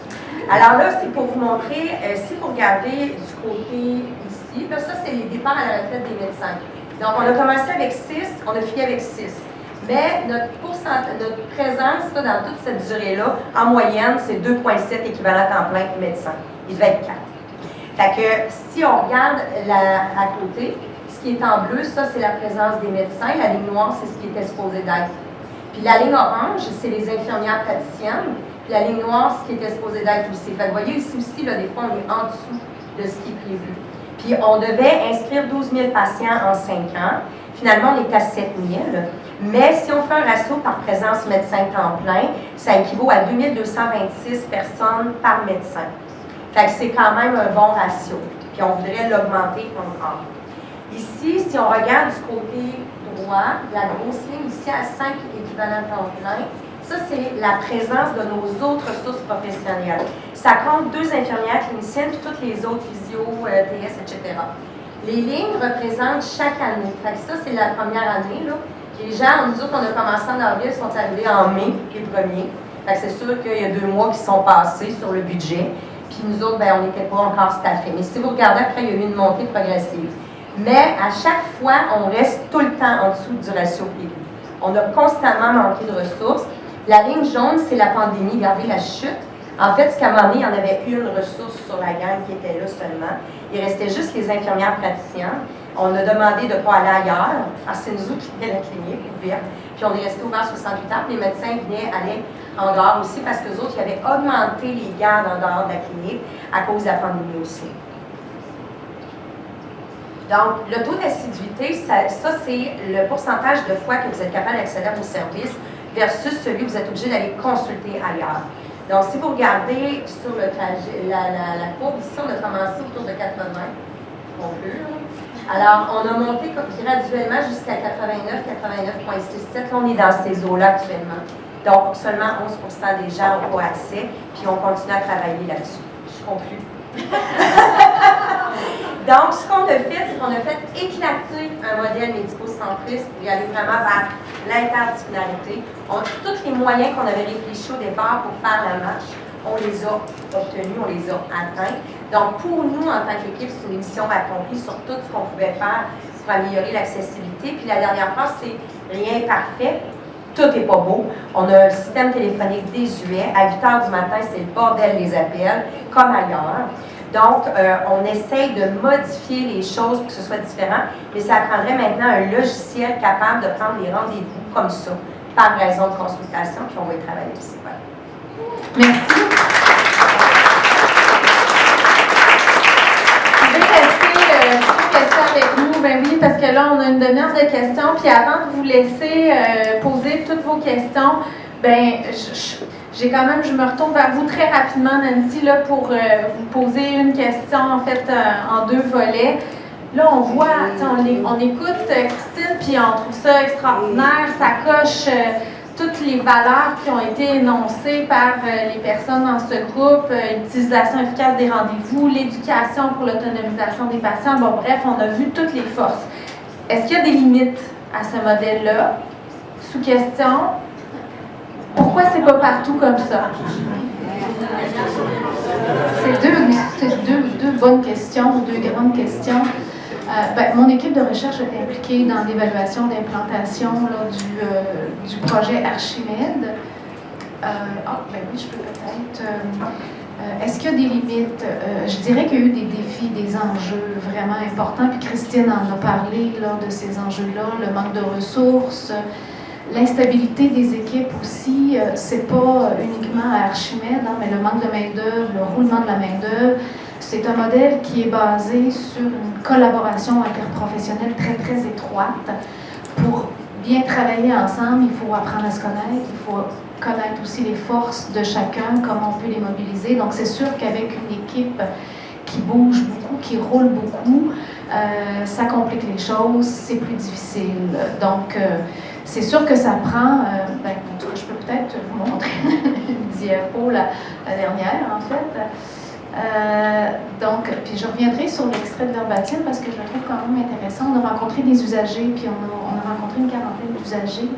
Alors là, c'est pour vous montrer, si vous regardez du côté ici, là, ça, c'est les départs à la retraite des médecins. Donc, on a commencé avec 6, on a fini avec 6. Mais notre présence là, dans toute cette durée-là, en moyenne, c'est 2,7 équivalents temps plein médecins. Il devait être 4. Fait que si on regarde à côté, ce qui est en bleu, ça, c'est la présence des médecins. La ligne noire, c'est ce qui était supposé d'être. Puis la ligne orange, c'est les infirmières praticiennes. Puis la ligne noire, ce qui était supposé d'être aussi. Fait que vous voyez ici aussi, là, des fois, on est en dessous de ce qui est prévu. Puis on devait inscrire 12 000 patients en 5 ans. Finalement, on est à 7 000. Mais si on fait un ratio par présence médecin temps plein, ça équivaut à 2226 personnes par médecin. Fait que c'est quand même un bon ratio. Puis on voudrait l'augmenter encore. Ici, si on regarde du côté droit, la grosse ligne ici à 5 équivalents temps plein, ça c'est la présence de nos autres ressources professionnelles. Ça compte 2 infirmières cliniciennes puis toutes les autres physio, TS, etc. Les lignes représentent chaque année. Fait que ça, c'est la première année. Là. Les gens, nous autres, on a commencé en avril, sont arrivés en mai, les premiers. Fait que c'est sûr qu'il y a 2 mois qui sont passés sur le budget. Puis nous autres, ben, on n'était pas encore staffés. Mais si vous regardez, après, il y a eu une montée progressive. Mais à chaque fois, on reste tout le temps en dessous du ratio prévu. On a constamment manqué de ressources. La ligne jaune, c'est la pandémie. Regardez la chute. En fait, ce qu'à un moment donné, il y en avait une ressource sur la gang qui était là seulement. Il restait juste les infirmières praticiennes. On a demandé de ne pas aller ailleurs. Alors, c'est nous qui tenaient la clinique ouverte. Puis on est resté ouvert 68 ans. Puis les médecins venaient aller en dehors aussi parce que les autres, ils avaient augmenté les gardes en dehors de la clinique à cause de la pandémie aussi. Donc, le taux d'assiduité, ça c'est le pourcentage de fois que vous êtes capable d'accéder à vos services versus celui que vous êtes obligé d'aller consulter ailleurs. Donc, si vous regardez sur le trajet, la courbe, ici, on a commencé autour de 80, alors, on a monté graduellement jusqu'à 89, 89,67. Là, on est dans ces eaux-là actuellement. Donc, seulement 11% des gens n'ont pas accès, puis on continue à travailler là-dessus. Je conclue. Donc, ce qu'on a fait, c'est qu'on a fait éclater un modèle médico-centriste pour y aller vraiment vers l'interdisciplinarité. Tous les moyens qu'on avait réfléchis au départ pour faire la marche, on les a obtenus, on les a atteints. Donc, pour nous, en tant qu'équipe, c'est une mission accomplie sur tout ce qu'on pouvait faire pour améliorer l'accessibilité. Puis la dernière phrase, c'est rien n'est parfait. Tout n'est pas beau. On a un système téléphonique désuet. À 8 h du matin, c'est le bordel des appels, comme ailleurs. Donc, on essaye de modifier les choses pour que ce soit différent, mais ça prendrait maintenant un logiciel capable de prendre les rendez-vous comme ça, par raison de consultation, puis on va y travailler aussi. Ouais. Merci. Vous pouvez rester avec nous, ben oui, parce que là, on a une demi-heure de questions, puis avant de vous laisser poser toutes vos questions, ben j'ai quand même, je me retourne vers vous très rapidement, Nancy, là, pour vous poser une question, en fait, en 2 volets. Là, on voit, on écoute Christine, puis on trouve ça extraordinaire, ça coche toutes les valeurs qui ont été énoncées par les personnes dans ce groupe, l'utilisation efficace des rendez-vous, l'éducation pour l'autonomisation des patients, bon bref, on a vu toutes les forces. Est-ce qu'il y a des limites à ce modèle-là? Sous question. Pourquoi c'est pas partout comme ça? C'est deux bonnes questions, 2 grandes questions. Mon équipe de recherche est impliquée dans l'évaluation d'implantation du projet Archimède. Oui, je peux peut-être. Est-ce qu'il y a des limites? Je dirais qu'il y a eu des défis, des enjeux vraiment importants. Puis Christine en a parlé de ces enjeux-là, le manque de ressources. L'instabilité des équipes aussi, c'est pas uniquement à Archimède, mais le manque de main-d'œuvre, le roulement de la main-d'œuvre. C'est un modèle qui est basé sur une collaboration interprofessionnelle très, très étroite. Pour bien travailler ensemble, il faut apprendre à se connaître, il faut connaître aussi les forces de chacun, comment on peut les mobiliser. Donc, c'est sûr qu'avec une équipe qui bouge beaucoup, qui roule beaucoup, ça complique les choses, c'est plus difficile. Donc, c'est sûr que ça prend, en tout cas, je peux peut-être vous montrer une diapo, la dernière, en fait. Puis je reviendrai sur l'extrait de verbatim parce que je le trouve quand même intéressant. On a rencontré des usagers, puis on a rencontré une quarantaine d'usagers.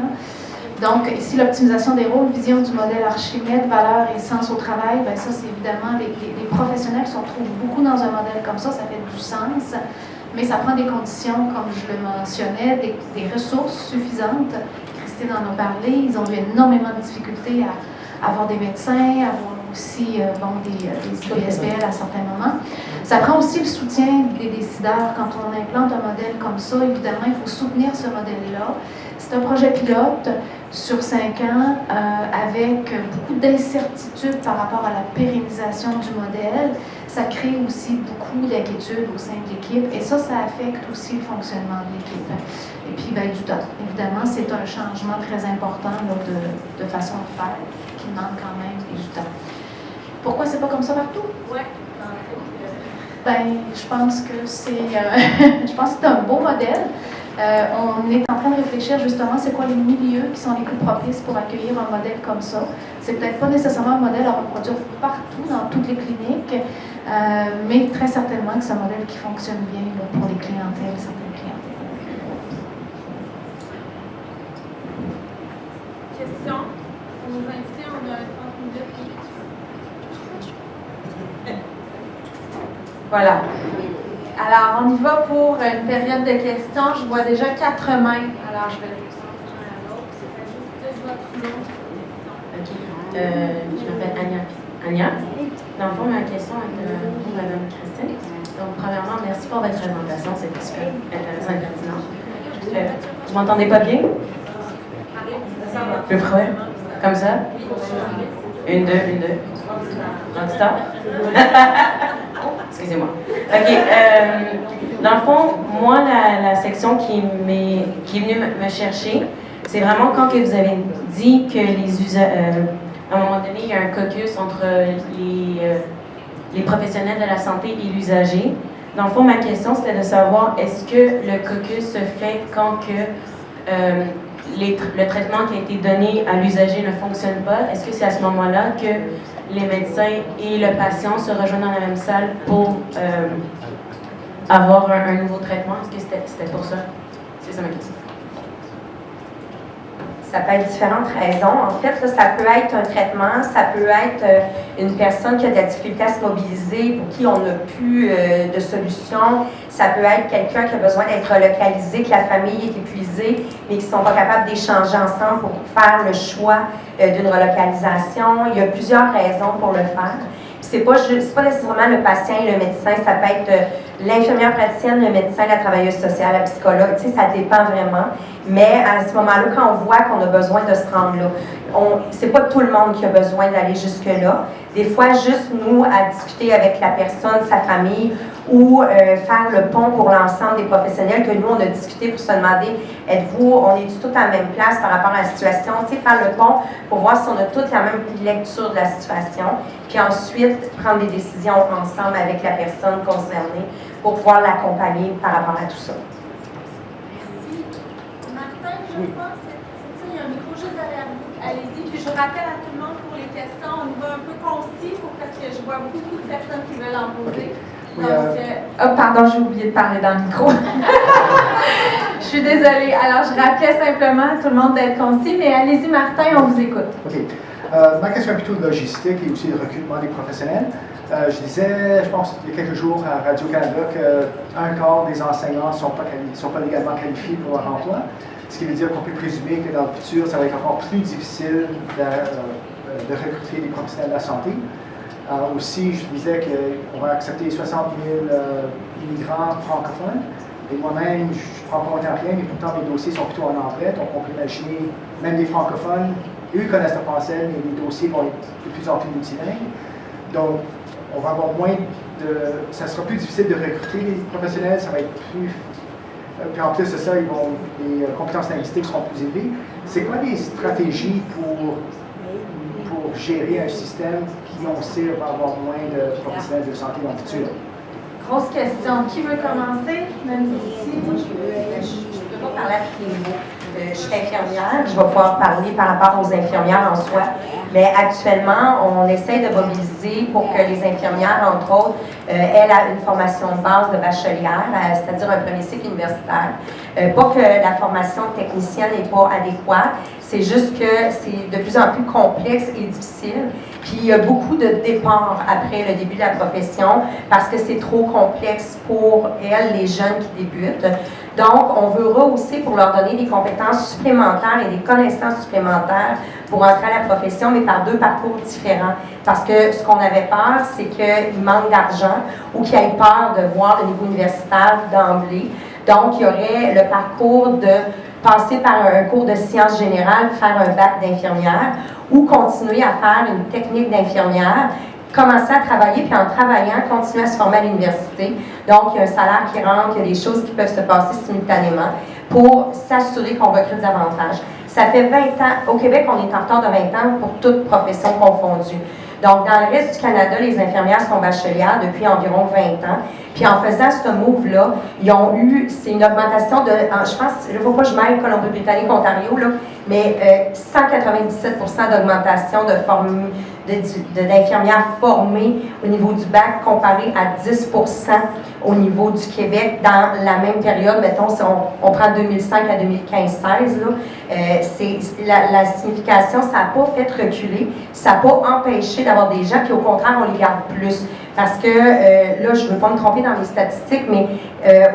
Donc, ici, l'optimisation des rôles, vision du modèle Archimède, valeur et sens au travail, ça, c'est évidemment, les professionnels qui se retrouvent beaucoup dans un modèle comme ça fait du sens, mais ça prend des conditions, comme je le mentionnais, des ressources suffisantes. Christine en a parlé, ils ont eu énormément de difficultés à avoir des médecins, à avoir aussi des IPSBL à certains moments. Ça prend aussi le soutien des décideurs. Quand on implante un modèle comme ça, évidemment, il faut soutenir ce modèle-là. C'est un projet pilote sur 5 ans avec beaucoup d'incertitudes par rapport à la pérennisation du modèle. Ça crée aussi beaucoup d'inquiétudes au sein de l'équipe et ça affecte aussi le fonctionnement de l'équipe. Et puis, du temps. Évidemment, c'est un changement très important là, de façon de faire qui demande quand même du temps. Pourquoi c'est pas comme ça partout? Oui. Je pense que c'est un beau modèle. On est en train de réfléchir justement c'est quoi les milieux qui sont les plus propices pour accueillir un modèle comme ça. C'est peut-être pas nécessairement un modèle à reproduire partout dans toutes les cliniques, mais très certainement que c'est un modèle qui fonctionne bien là, pour les clientèles, certaines clientèles. Question? Pour nos invités, on a 30 minutes. Voilà. Alors, on y va pour une période de questions. Je vois déjà 4 mains. Alors, je vais les OK. Je m'appelle Anya. Dans le fond, ma question est pour Mme Christine. Donc, premièrement, merci pour votre présentation. C'était super intéressant et pertinent. Vous m'entendez pas bien? Plus près? Comme ça? 1, 2, 1, 2. Rockstar? Excusez-moi. OK. Dans le fond, moi, la section qui est venue me chercher, c'est vraiment quand que vous avez dit que à un moment donné, il y a un caucus entre les professionnels de la santé et l'usager. Dans le fond, ma question, c'était de savoir, est-ce que le caucus se fait quand que le traitement qui a été donné à l'usager ne fonctionne pas? Est-ce que c'est à ce moment-là que les médecins et le patient se rejoignent dans la même salle pour avoir un nouveau traitement? Est-ce que c'était pour ça? C'est ça ma question. Ça peut être différentes raisons. En fait, là, ça peut être un traitement, ça peut être une personne qui a de la difficulté à se mobiliser, pour qui on n'a plus de solution. Ça peut être quelqu'un qui a besoin d'être relocalisé, que la famille est épuisée, mais qui ne sont pas capables d'échanger ensemble pour faire le choix d'une relocalisation. Il y a plusieurs raisons pour le faire. C'est pas nécessairement le patient et le médecin, ça peut être l'infirmière praticienne, le médecin, la travailleuse sociale, la psychologue, ça dépend vraiment. Mais à ce moment-là, quand on voit qu'on a besoin de se rendre là, c'est pas tout le monde qui a besoin d'aller jusque-là. Des fois, juste nous, à discuter avec la personne, sa famille, ou faire le pont pour l'ensemble des professionnels, que nous, on a discuté pour se demander, on est tous à la même place par rapport à la situation, faire le pont pour voir si on a toutes la même lecture de la situation, puis ensuite prendre des décisions ensemble avec la personne concernée pour pouvoir l'accompagner par rapport à tout ça. Merci. Martin, je pense, il y a un micro juste derrière vous. Allez-y. Puis je rappelle à tout le monde pour les questions, on y va un peu concis parce que je vois beaucoup de personnes qui veulent en poser. Donc, pardon, j'ai oublié de parler dans le micro. Je suis désolée. Alors, je rappelais simplement à tout le monde d'être concis, mais allez-y, Martin, on vous écoute. OK. Ma question est plutôt de logistique et aussi de recrutement des professionnels. Je disais, je pense, il y a quelques jours à Radio-Canada qu'un quart des enseignants ne sont pas légalement qualifiés pour leur emploi, ce qui veut dire qu'on peut présumer que dans le futur, ça va être encore plus difficile de recruter des professionnels de la santé. Aussi, je disais qu'on va accepter 60 000 immigrants francophones. Et moi-même, je ne prends pas mon temps rien, mais pourtant mes dossiers sont plutôt en anglais. Donc, on peut imaginer, même des francophones, eux connaissent le français, mais les dossiers vont être de plus en plus multilingues. Donc, on va avoir ça sera plus difficile de recruter les professionnels, ça va être plus. Puis en plus de ça, les compétences linguistiques seront plus élevées. C'est quoi les stratégies pour gérer un système qui, on sait, va avoir moins de professionnels de santé dans le futur? Grosse question. Qui veut commencer? Même ici. Moi, je ne peux pas parler à tous les niveaux. Je suis infirmière, je vais pouvoir parler par rapport aux infirmières en soi. Mais actuellement, on essaie de mobiliser pour que les infirmières, entre autres, aient une formation de base de bachelière, c'est-à-dire un premier cycle universitaire. Pas que la formation technicienne n'est pas adéquate, c'est juste que c'est de plus en plus complexe et difficile. Puis il y a beaucoup de départs après le début de la profession parce que c'est trop complexe pour elles, les jeunes qui débutent. Donc, on veut rehausser pour leur donner des compétences supplémentaires et des connaissances supplémentaires pour entrer à la profession, mais par 2 parcours différents. Parce que ce qu'on avait peur, c'est qu'il manque d'argent ou qu'ils aient peur de voir le niveau universitaire d'emblée. Donc, il y aurait le parcours de passer par un cours de sciences générales, faire un bac d'infirmière, ou continuer à faire une technique d'infirmière, commencer à travailler, puis en travaillant, continuer à se former à l'université. Donc, il y a un salaire qui rentre, il y a des choses qui peuvent se passer simultanément pour s'assurer qu'on recrute davantage. Ça fait 20 ans, au Québec, on est en retard de 20 ans pour toute profession confondue. Donc, dans le reste du Canada, les infirmières sont bachelières depuis environ 20 ans. Puis en faisant ce move-là, ils ont eu, c'est une augmentation de, je pense, il ne faut pas que je mêle Colombie-Britannique, Ontario, là, mais 197% d'augmentation d'infirmières formées au niveau du bac comparé à 10% au niveau du Québec dans la même période. Mettons, si on prend 2005 à 2015-16, la signification, ça n'a pas fait reculer, ça n'a pas empêché d'avoir des gens, puis au contraire, on les garde plus. Parce que, là, je ne veux pas me tromper dans les statistiques, mais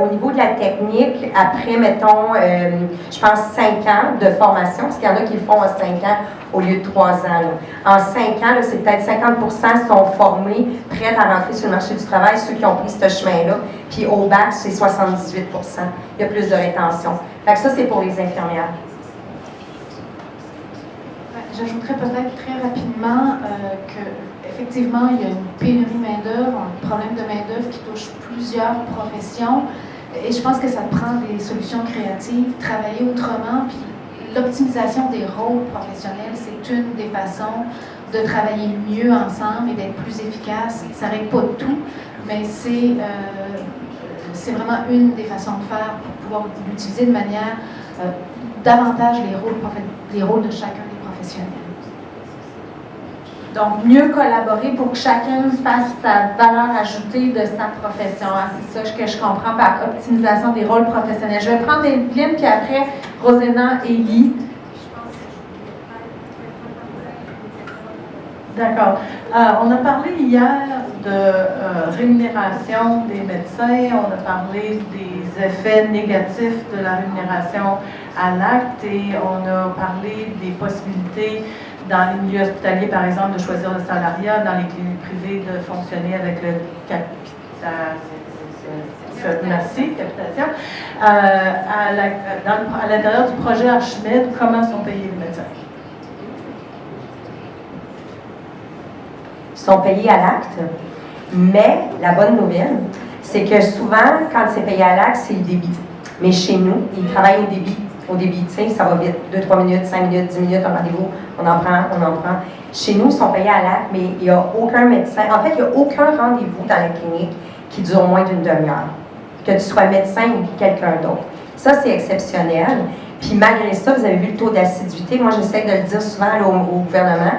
au niveau de la technique, après, mettons, je pense 5 ans de formation, parce qu'il y en a qui le font en 5 ans au lieu de 3 ans. Là. En 5 ans, là, c'est peut-être 50% sont formés, prêts à rentrer sur le marché du travail, ceux qui ont pris ce chemin-là. Puis au bac, c'est 78%. Il y a plus de rétention. Fait que ça, c'est pour les infirmières. J'ajouterais peut-être très rapidement que effectivement, il y a une pénurie de main-d'œuvre, un problème de main-d'œuvre qui touche plusieurs professions. Et je pense que ça prend des solutions créatives, travailler autrement. Puis l'optimisation des rôles professionnels, c'est une des façons de travailler mieux ensemble et d'être plus efficace. Ça ne règle pas tout, mais c'est vraiment une des façons de faire pour pouvoir l'utiliser de manière davantage les rôles de chacun des professionnels. Donc, mieux collaborer pour que chacun fasse sa valeur ajoutée de sa profession. C'est ça que je comprends par optimisation des rôles professionnels. Je vais prendre Evelyne, puis après, Roséna et Guy. D'accord. On a parlé hier de rémunération des médecins, on a parlé des effets négatifs de la rémunération à l'acte et on a parlé des possibilités dans les milieux hospitaliers, par exemple, de choisir le salariat, dans les cliniques privées, de fonctionner avec le capitation. À l'intérieur du projet Archimède, comment sont payés les médecins? Sont payés à l'acte, mais la bonne nouvelle, c'est que souvent, quand c'est payé à l'acte, c'est le débit. Mais chez nous, ils travaillent au débit. Au débit, tu sais, ça va vite. 2-3 minutes, 5 minutes, 10 minutes, un rendez-vous, on en prend. Chez nous, ils sont payés à l'acte, mais il n'y a aucun médecin. En fait, il n'y a aucun rendez-vous dans la clinique qui dure moins d'une demi-heure. Que tu sois médecin ou quelqu'un d'autre. Ça, c'est exceptionnel. Puis malgré ça, vous avez vu le taux d'assiduité. Moi, j'essaie de le dire souvent là, au gouvernement.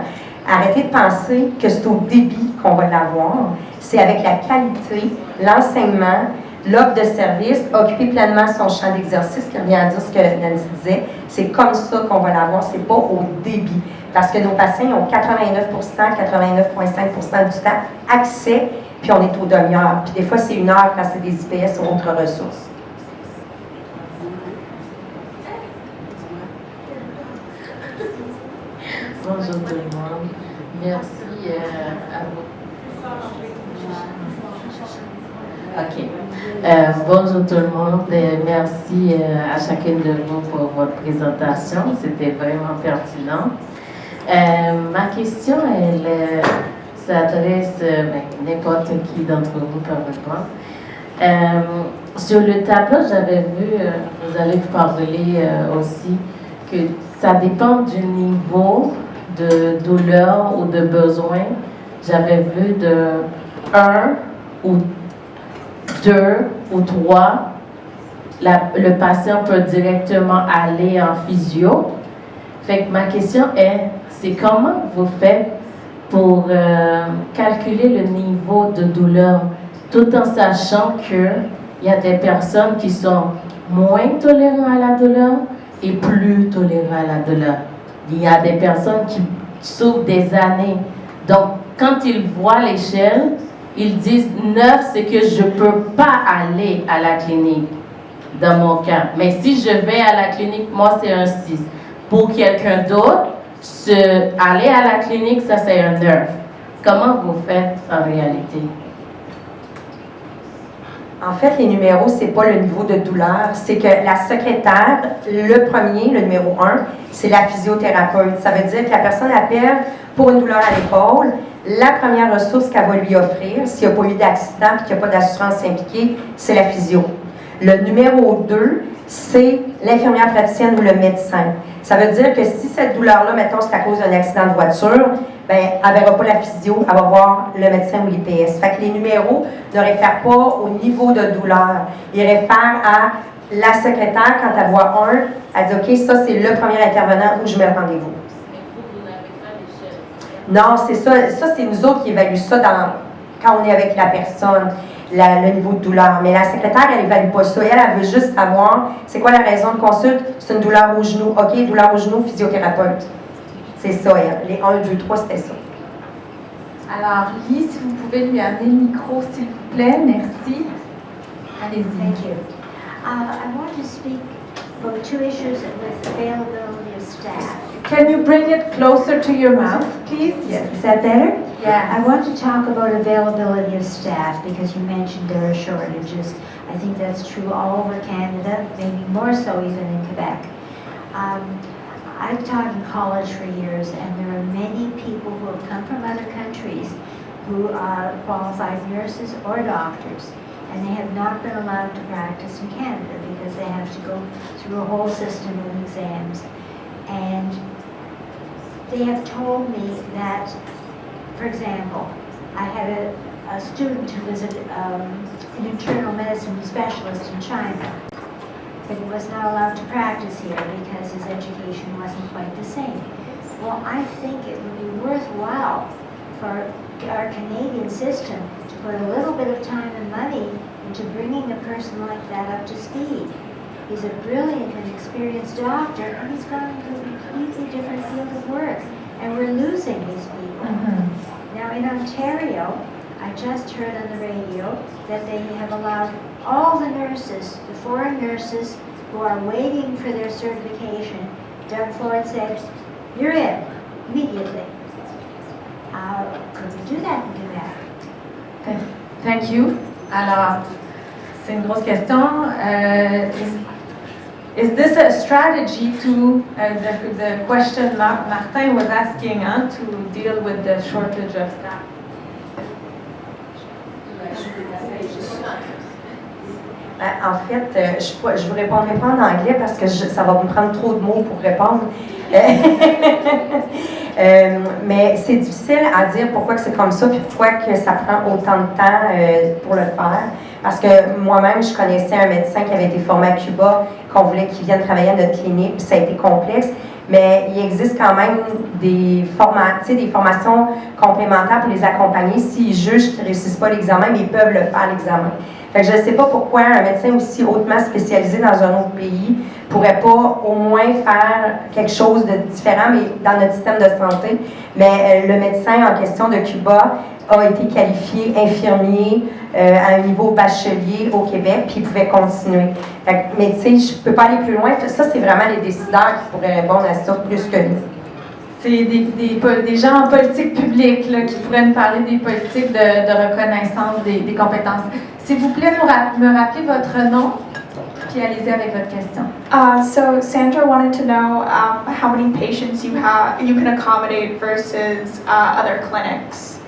Arrêtez de penser que c'est au débit qu'on va l'avoir. C'est avec la qualité, l'enseignement, l'offre de service, occuper pleinement son champ d'exercice, qui revient à dire ce que Nancy disait. C'est comme ça qu'on va l'avoir, c'est pas au débit. Parce que nos patients ils ont 89%, 89,5% du temps accès, puis on est aux demi-heures. Puis des fois, c'est 1 heure quand c'est des IPS ou autres ressources. Bonjour tout le monde. Merci à vous. OK. Bonjour tout le monde et merci à chacune de vous pour votre présentation. C'était vraiment pertinent. Ma question, elle s'adresse à n'importe qui d'entre vous peut répondre. Sur le tableau, j'avais vu, vous allez parler aussi, que ça dépend du niveau de douleur ou de besoin. J'avais vu de 1 ou 2 ou 3, le patient peut directement aller en physio. Fait que ma question c'est comment vous faites pour calculer le niveau de douleur, tout en sachant qu'il y a des personnes qui sont moins tolérantes à la douleur et plus tolérantes à la douleur. Il y a des personnes qui souffrent des années. Donc, quand ils voient l'échelle, ils disent 9, c'est que je ne peux pas aller à la clinique, dans mon cas. Mais si je vais à la clinique, moi, c'est un 6. Pour quelqu'un d'autre, aller à la clinique, ça, c'est un 9. Comment vous faites en réalité? En fait, les numéros, c'est pas le niveau de douleur. C'est que la secrétaire, le premier, le numéro 1, c'est la physiothérapeute. Ça veut dire que la personne appelle pour une douleur à l'épaule. La première ressource qu'elle va lui offrir, s'il n'y a pas eu d'accident et qu'il n'y a pas d'assurance impliquée, c'est la physio. Le numéro 2, c'est l'infirmière praticienne ou le médecin. Ça veut dire que si cette douleur-là, mettons, c'est à cause d'un accident de voiture, ben, elle ne verra pas la physio, elle va voir le médecin ou l'IPS. Fait que les numéros ne réfèrent pas au niveau de douleur. Ils réfèrent à la secrétaire, quand elle voit un, elle dit « OK, ça, c'est le premier intervenant où je mets le rendez-vous. » Non, c'est ça. Ça, c'est nous autres qui évaluons ça quand on est avec la personne, le niveau de douleur. Mais la secrétaire, elle n'évalue pas ça. Elle veut juste savoir c'est quoi la raison de consulte. C'est une douleur au genou. OK, douleur au genou, physiothérapeute. C'est ça, elle. Les 1, 2, 3, c'était ça. Alors, Lise, si vous pouvez lui amener le micro, s'il vous plaît. Merci. Allez-y. Thank you. I want to speak about two issues with availability of staff. Can you bring it closer to your mouth, please? Yes. Is that better? Yeah. I want to talk about availability of staff because you mentioned there are shortages. I think that's true all over Canada, maybe more so even in Quebec. I taught in college for years, and there are many people who have come from other countries who are qualified nurses or doctors, and they have not been allowed to practice in Canada because they have to go through a whole system of exams. And they have told me that, for example, I had a student who was an internal medicine specialist in China, but he was not allowed to practice here because his education wasn't quite the same. Well, I think it would be worthwhile for our Canadian system to put a little bit of time and money into bringing a person like that up to speed. He's a brilliant and experienced doctor, and he's gone into a completely different field of work, and we're losing these people. Mm-hmm. Now, in Ontario, I just heard on the radio that they have allowed all the nurses, the foreign nurses who are waiting for their certification. Doug Ford said, "You're in, immediately." Could we do that in Quebec? Thank you. Alors, c'est une grosse question. Is this a strategy to, the question Martin was asking, to deal with the shortage of staff? En fait, je ne vous répondrai pas en anglais parce que ça va me prendre trop de mots pour répondre. Mais c'est difficile à dire pourquoi que c'est comme ça, puis pourquoi que ça prend autant de temps pour le faire. Parce que moi-même, je connaissais un médecin qui avait été formé à Cuba, qu'on voulait qu'il vienne travailler à notre clinique, puis ça a été complexe. Mais il existe quand même des formations complémentaires pour les accompagner. S'ils jugent qu'ils ne réussissent pas l'examen, mais ils peuvent le faire, l'examen. Fait que je ne sais pas pourquoi un médecin aussi hautement spécialisé dans un autre pays ne pourrait pas au moins faire quelque chose de différent mais dans notre système de santé. Mais le médecin en question de Cuba a été qualifié infirmier à un niveau bachelier au Québec, puis il pouvait continuer. Fait que, mais tu sais, je ne peux pas aller plus loin. Ça, c'est vraiment les décideurs qui pourraient répondre à ça plus que nous. C'est des gens en politique publique là, qui pourraient nous parler des politiques de reconnaissance des compétences. S'il vous plaît, me rappeler votre nom, puis allez-y avec votre question. So Sandra wanted to know how many patients you can accommodate versus other clinics.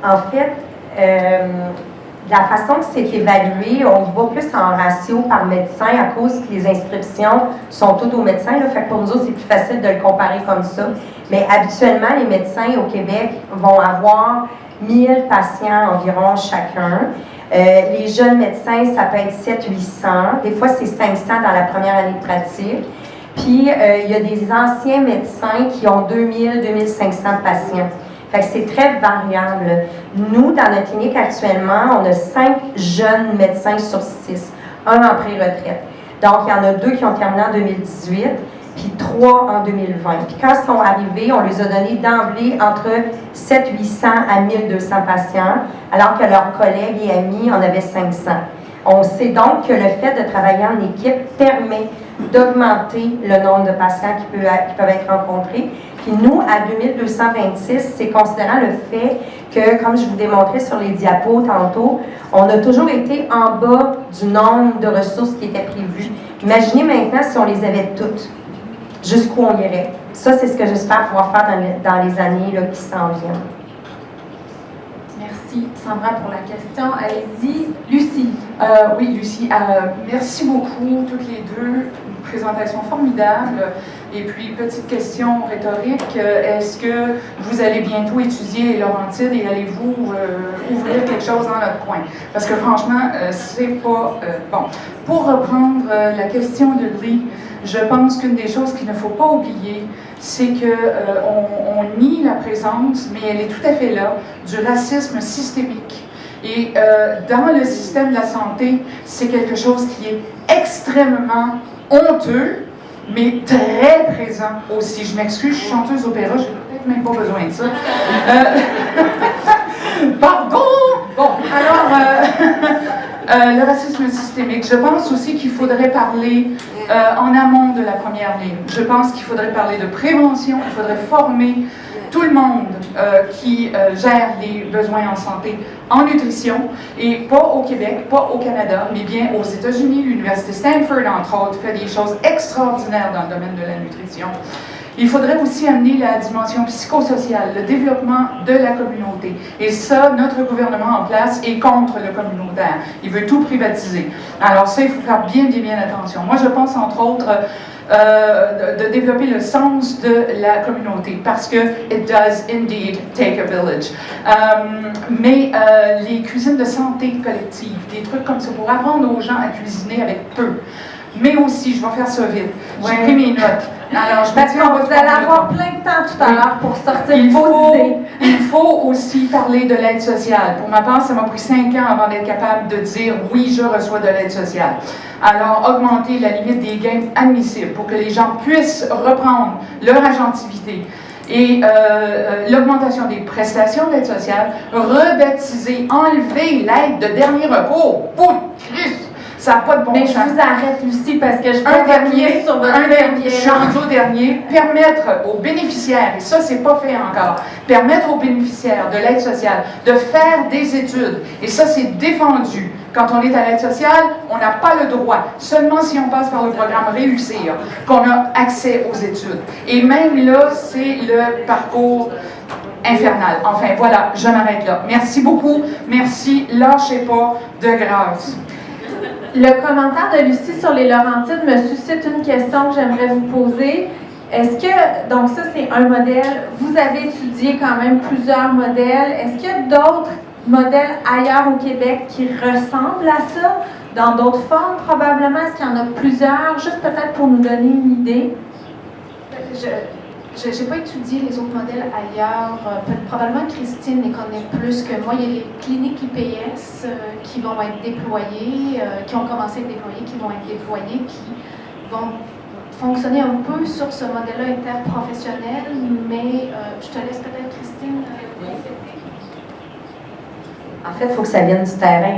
En fait, la façon que c'est évalué, on y va plus en ratio par médecin à cause que les inscriptions sont toutes aux médecins. Là, fait que pour nous autres, c'est plus facile de le comparer comme ça. Mais habituellement, les médecins au Québec vont avoir 1000 patients environ chacun. Les jeunes médecins, ça peut être 700-800. Des fois, c'est 500 dans la première année de pratique. Puis, il y a des anciens médecins qui ont 2000-2500 patients. Fait que c'est très variable. Nous, dans notre clinique actuellement, on a 5 jeunes médecins sur 6, un en pré-retraite. Donc, il y en a 2 qui ont terminé en 2018, puis 3 en 2020. Puis quand ils sont arrivés, on les a donné d'emblée entre 700-800 à 1200 patients, alors que leurs collègues et amis en avaient 500. On sait donc que le fait de travailler en équipe permet d'augmenter le nombre de patients qui peuvent être rencontrés. Puis nous, à 2226, c'est considérant le fait que, comme je vous démontrais sur les diapos tantôt, on a toujours été en bas du nombre de ressources qui étaient prévues. Imaginez maintenant si on les avait toutes, jusqu'où on irait. Ça, c'est ce que j'espère pouvoir faire dans les années là, qui s'en viennent. Merci, Sandra, pour la question. Allez-y, Lucie. Oui, Lucie, merci beaucoup, toutes les deux. Une présentation formidable. Et puis, petite question rhétorique, est-ce que vous allez bientôt étudier les Laurentides et allez-vous ouvrir quelque chose dans notre coin? Parce que franchement, c'est pas bon. Pour reprendre la question de Louis, je pense qu'une des choses qu'il ne faut pas oublier, c'est qu'on nie la présence, mais elle est tout à fait là, du racisme systémique. Et dans le système de la santé, c'est quelque chose qui est extrêmement honteux, mais très présent aussi. Je m'excuse, je suis chanteuse opéra, j'ai peut-être même pas besoin de ça. Pardon! Bon, alors, le racisme systémique. Je pense aussi qu'il faudrait parler en amont de la première ligne. Je pense qu'il faudrait parler de prévention, il faudrait former tout le monde qui gère les besoins en santé en nutrition, et pas au Québec, pas au Canada, mais bien aux États-Unis. L'Université Stanford, entre autres, fait des choses extraordinaires dans le domaine de la nutrition. Il faudrait aussi amener la dimension psychosociale, le développement de la communauté. Et ça, notre gouvernement en place est contre le communautaire. Il veut tout privatiser. Alors ça, il faut faire bien attention. Moi, je pense, entre autres, de développer le sens de la communauté, parce que it does indeed take a village. Mais les cuisines de santé collective, des trucs comme ça, pour apprendre aux gens à cuisiner avec peu. Mais aussi, je vais faire ça vite, j'ai pris mes notes. Alors, je Parce que vous allez avoir plein de temps tout à l'heure pour sortir vos idées. Il faut aussi parler de l'aide sociale. Pour ma part, ça m'a pris 5 ans avant d'être capable de dire « oui, je reçois de l'aide sociale ». Alors, augmenter la limite des gains admissibles pour que les gens puissent reprendre leur agentivité. Et l'augmentation des prestations d'aide sociale, rebaptiser, enlever l'aide de dernier recours. Pour Christ! Ça n'a pas de bon sens. Mais je vous arrête, Lucie, parce que je vais terminer sur votre je suis rendue au dernier. Permettre aux bénéficiaires, et ça, c'est pas fait encore, permettre aux bénéficiaires de l'aide sociale de faire des études. Et ça, c'est défendu. Quand on est à l'aide sociale, on n'a pas le droit, seulement si on passe par le programme Réussir, qu'on a accès aux études. Et même là, c'est le parcours infernal. Enfin, voilà, je m'arrête là. Merci beaucoup. Merci. Lâchez pas, de grâce. Le commentaire de Lucie sur les Laurentides me suscite une question que j'aimerais vous poser. Est-ce que, donc ça c'est un modèle, vous avez étudié quand même plusieurs modèles, est-ce qu'il y a d'autres modèles ailleurs au Québec qui ressemblent à ça, dans d'autres formes probablement? Est-ce qu'il y en a plusieurs, juste peut-être pour nous donner une idée? Je n'ai pas étudié les autres modèles ailleurs. Probablement Christine les connaît plus que moi. Il y a les cliniques IPS qui vont être déployées, qui ont commencé à être déployées, qui vont être déployées, qui vont fonctionner un peu sur ce modèle-là interprofessionnel, mais je te laisse peut-être, Christine, En fait, il faut que ça vienne du terrain.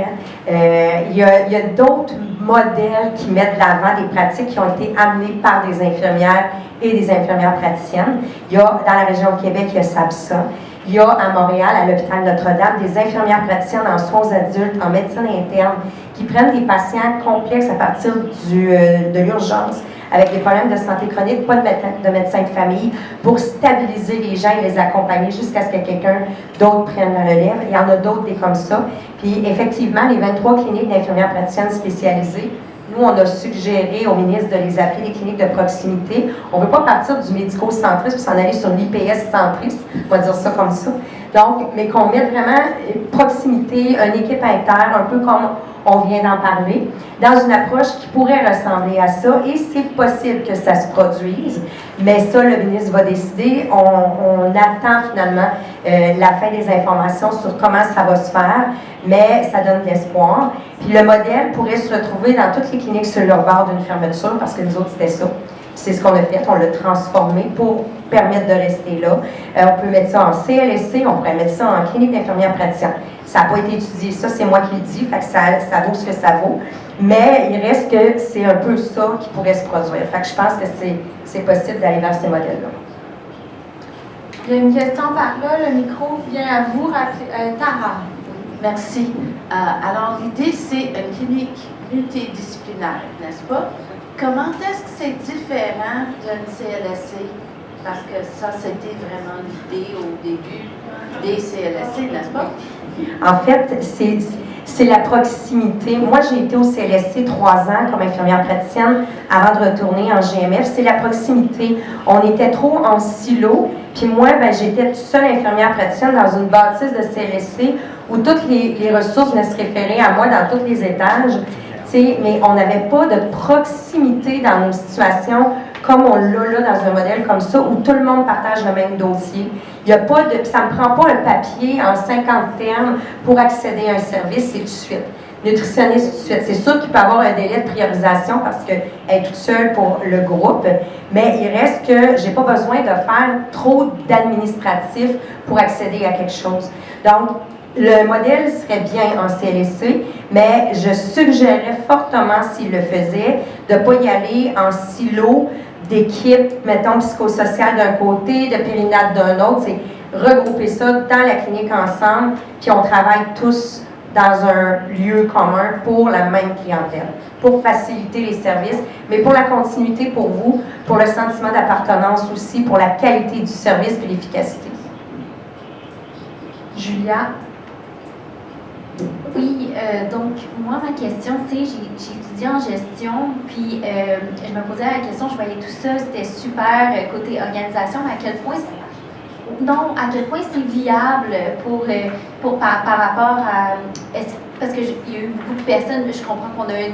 Il y a d'autres modèles qui mettent de l'avant des pratiques qui ont été amenées par des infirmières et des infirmières praticiennes. Il y a, dans la région de Québec, il y a SAPSA. Il y a à Montréal, à l'hôpital Notre-Dame, des infirmières praticiennes en soins aux adultes, en médecine interne, qui prennent des patients complexes à partir de l'urgence, avec des problèmes de santé chronique, pas de médecin de famille, pour stabiliser les gens et les accompagner jusqu'à ce que quelqu'un d'autre prenne la relève. Il y en a d'autres des comme ça. Puis effectivement, les 23 cliniques d'infirmières praticiennes spécialisées, nous, on a suggéré au ministre de les appeler des cliniques de proximité. On ne veut pas partir du médico-centrisme pour s'en aller sur l'IPS-centrisme, on va dire ça comme ça. Donc, mais qu'on mette vraiment proximité, une équipe interne, un peu comme on vient d'en parler, dans une approche qui pourrait ressembler à ça, et c'est possible que ça se produise, mais ça, le ministre va décider. On attend finalement la fin des informations sur comment ça va se faire, mais ça donne de l'espoir. Puis le modèle pourrait se retrouver dans toutes les cliniques sur le bord d'une fermeture, parce que nous autres, c'était ça. C'est ce qu'on a fait, on l'a transformé pour permettre de rester là. On peut mettre ça en CLSC, on pourrait mettre ça en clinique d'infirmière praticienne. Ça n'a pas été étudié, ça c'est moi qui le dis, fait que ça vaut ce que ça vaut. Mais il reste que c'est un peu ça qui pourrait se produire. Fait que je pense que c'est possible d'aller vers ces modèles-là. Il y a une question par là, le micro vient à vous, Tara. Merci. Alors, l'idée, c'est une clinique multidisciplinaire, n'est-ce pas? Comment est-ce que c'est différent d'une CLSC? Parce que ça, c'était vraiment l'idée au début des CLSC, n'est-ce pas? En fait, c'est la proximité. Moi, j'ai été au CLSC 3 ans comme infirmière praticienne avant de retourner en GMF. C'est la proximité. On était trop en silo. Puis moi, ben, j'étais toute seule infirmière praticienne dans une bâtisse de CLSC où toutes les ressources venaient se référer à moi dans tous les étages. Mais on n'avait pas de proximité dans nos situations comme on l'a là dans un modèle comme ça, où tout le monde partage le même dossier. Il y a pas de, ça ne me prend pas un papier en 50 termes pour accéder à un service, c'est tout de suite. Nutritionniste, tout de suite. C'est sûr qu'il peut y avoir un délai de priorisation parce qu'elle est toute seule pour le groupe, mais il reste que j'ai pas besoin de faire trop d'administratif pour accéder à quelque chose. Donc, le modèle serait bien en CLSC, mais je suggérerais fortement, s'il le faisait, de ne pas y aller en silo d'équipe, mettons, psychosociale d'un côté, de périnate d'un autre. C'est regrouper ça dans la clinique ensemble, puis on travaille tous dans un lieu commun pour la même clientèle, pour faciliter les services, mais pour la continuité pour vous, pour le sentiment d'appartenance aussi, pour la qualité du service et l'efficacité. Julia? Oui, donc moi, ma question, c'est, j'ai étudié en gestion, puis je me posais la question, je voyais tout ça, c'était super côté organisation, mais à quel point c'est viable par rapport à... Parce qu'il y a eu beaucoup de personnes, je comprends qu'on a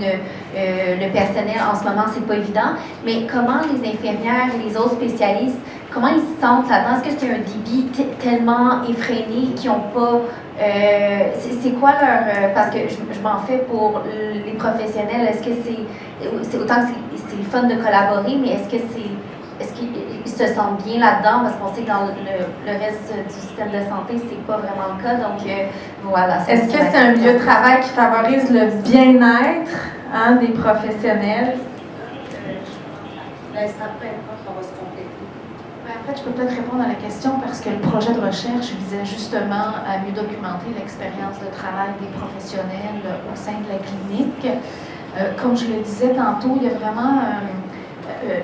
le personnel en ce moment, c'est pas évident, mais comment les infirmières et les autres spécialistes, comment ils se sentent là-dedans? Est-ce que c'est un débit tellement effréné qu'ils n'ont pas... c'est quoi leur... parce que je m'en fais pour les professionnels, est-ce que c'est autant que c'est le fun de collaborer, mais est-ce qu'ils se sentent bien là-dedans? Parce qu'on sait que dans le reste du système de santé, c'est pas vraiment le cas, donc voilà. Est-ce que c'est un milieu de travail qui favorise le bien-être des professionnels? En fait, je peux peut-être répondre à la question parce que le projet de recherche visait justement à mieux documenter l'expérience de travail des professionnels au sein de la clinique. Comme je le disais tantôt, il y a vraiment,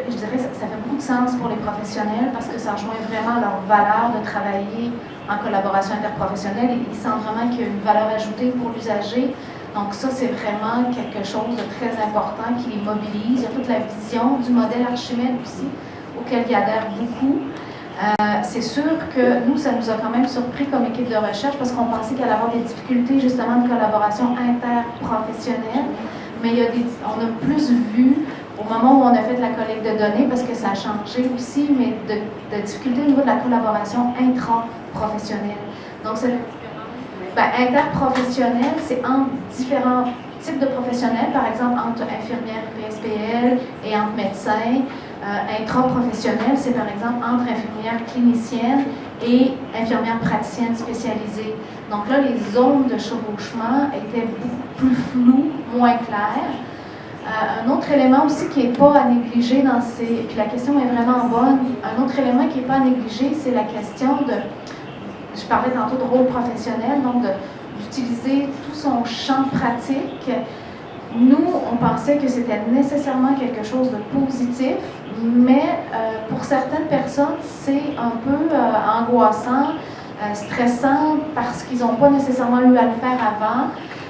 je dirais, ça fait beaucoup de sens pour les professionnels parce que ça rejoint vraiment leur valeur de travailler en collaboration interprofessionnelle. Ils sentent vraiment qu'il y a une valeur ajoutée pour l'usager. Donc ça, c'est vraiment quelque chose de très important qui les mobilise. Il y a toute la vision du modèle Archimède aussi, auquel ils adhèrent beaucoup. C'est sûr que nous, ça nous a quand même surpris comme équipe de recherche parce qu'on pensait qu'il allait y avoir des difficultés justement de collaboration interprofessionnelle, mais on a plus vu au moment où on a fait de la collecte de données, parce que ça a changé aussi, mais de difficultés au niveau de la collaboration intra-professionnelle. Donc, c'est interprofessionnel, c'est entre différents types de professionnels, par exemple entre infirmières PSPL et entre médecins. Intra-professionnel, c'est par exemple entre infirmières cliniciennes et infirmières praticiennes spécialisées. Donc là, les zones de chevauchement étaient beaucoup plus floues, moins claires. Un autre élément aussi qui n'est pas à négliger dans ces... Puis la question est vraiment bonne. Un autre élément qui n'est pas à négliger, c'est la question de... Je parlais tantôt de rôle professionnel, donc d'utiliser tout son champ pratique. Nous, on pensait que c'était nécessairement quelque chose de positif, mais pour certaines personnes, c'est un peu angoissant, stressant, parce qu'ils n'ont pas nécessairement eu à le faire avant.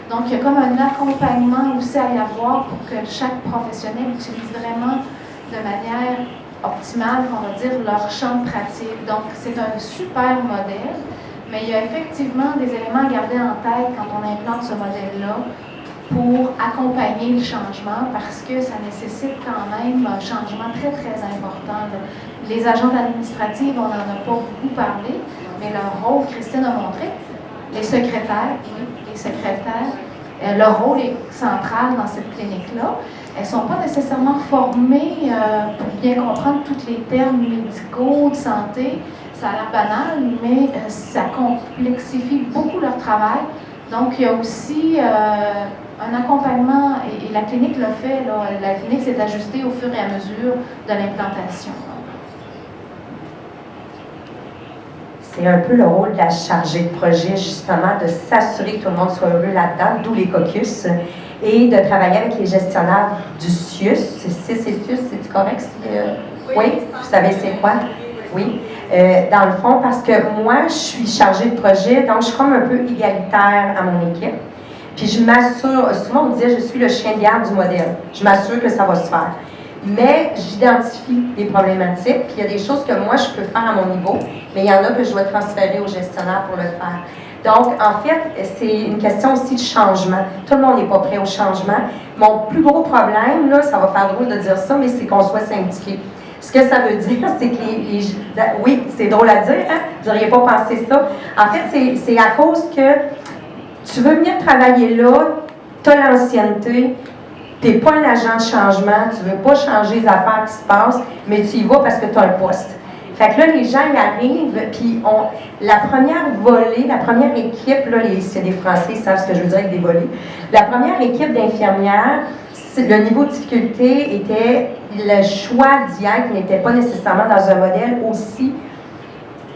Donc, il y a comme un accompagnement aussi à y avoir pour que chaque professionnel utilise vraiment de manière optimale, on va dire, leur champ de pratique. Donc, c'est un super modèle, mais il y a effectivement des éléments à garder en tête quand on implante ce modèle-là pour accompagner le changement parce que ça nécessite quand même un changement très, très important. Les agents administratifs, on n'en a pas beaucoup parlé, mais leur rôle, Christine a montré, les secrétaires, leur rôle est central dans cette clinique-là. Elles ne sont pas nécessairement formées pour bien comprendre tous les termes médicaux de santé. Ça a l'air banal, mais ça complexifie beaucoup leur travail. Donc, il y a aussi un accompagnement, et la clinique l'a fait, là, la clinique s'est ajustée au fur et à mesure de l'implantation. C'est un peu le rôle de la chargée de projet, justement, de s'assurer que tout le monde soit heureux là-dedans, d'où les caucus, et de travailler avec les gestionnaires du CIUS. C'est correct? Oui, vous savez c'est quoi? Oui. Dans le fond, parce que moi, je suis chargée de projet, donc je suis comme un peu égalitaire à mon équipe. Puis je m'assure, souvent on me disait, je suis le chien de garde du modèle. Je m'assure que ça va se faire. Mais j'identifie les problématiques, puis il y a des choses que moi, je peux faire à mon niveau, mais il y en a que je dois transférer au gestionnaire pour le faire. Donc, en fait, c'est une question aussi de changement. Tout le monde n'est pas prêt au changement. Mon plus gros problème, là, ça va faire drôle de dire ça, mais c'est qu'on soit syndiqué. Ce que ça veut dire, c'est que oui, c'est drôle à dire, hein? Vous n'auriez pas pensé ça. En fait, c'est à cause que tu veux venir travailler là, tu as l'ancienneté, tu n'es pas un agent de changement, tu ne veux pas changer les affaires qui se passent, mais tu y vas parce que tu as un poste. Fait que là, les gens y arrivent, puis la première volée, la première équipe, là, c'est des Français, ils savent ce que je veux dire avec des volées. La première équipe d'infirmières, le niveau de difficulté était, le choix d'y être n'était pas nécessairement dans un modèle aussi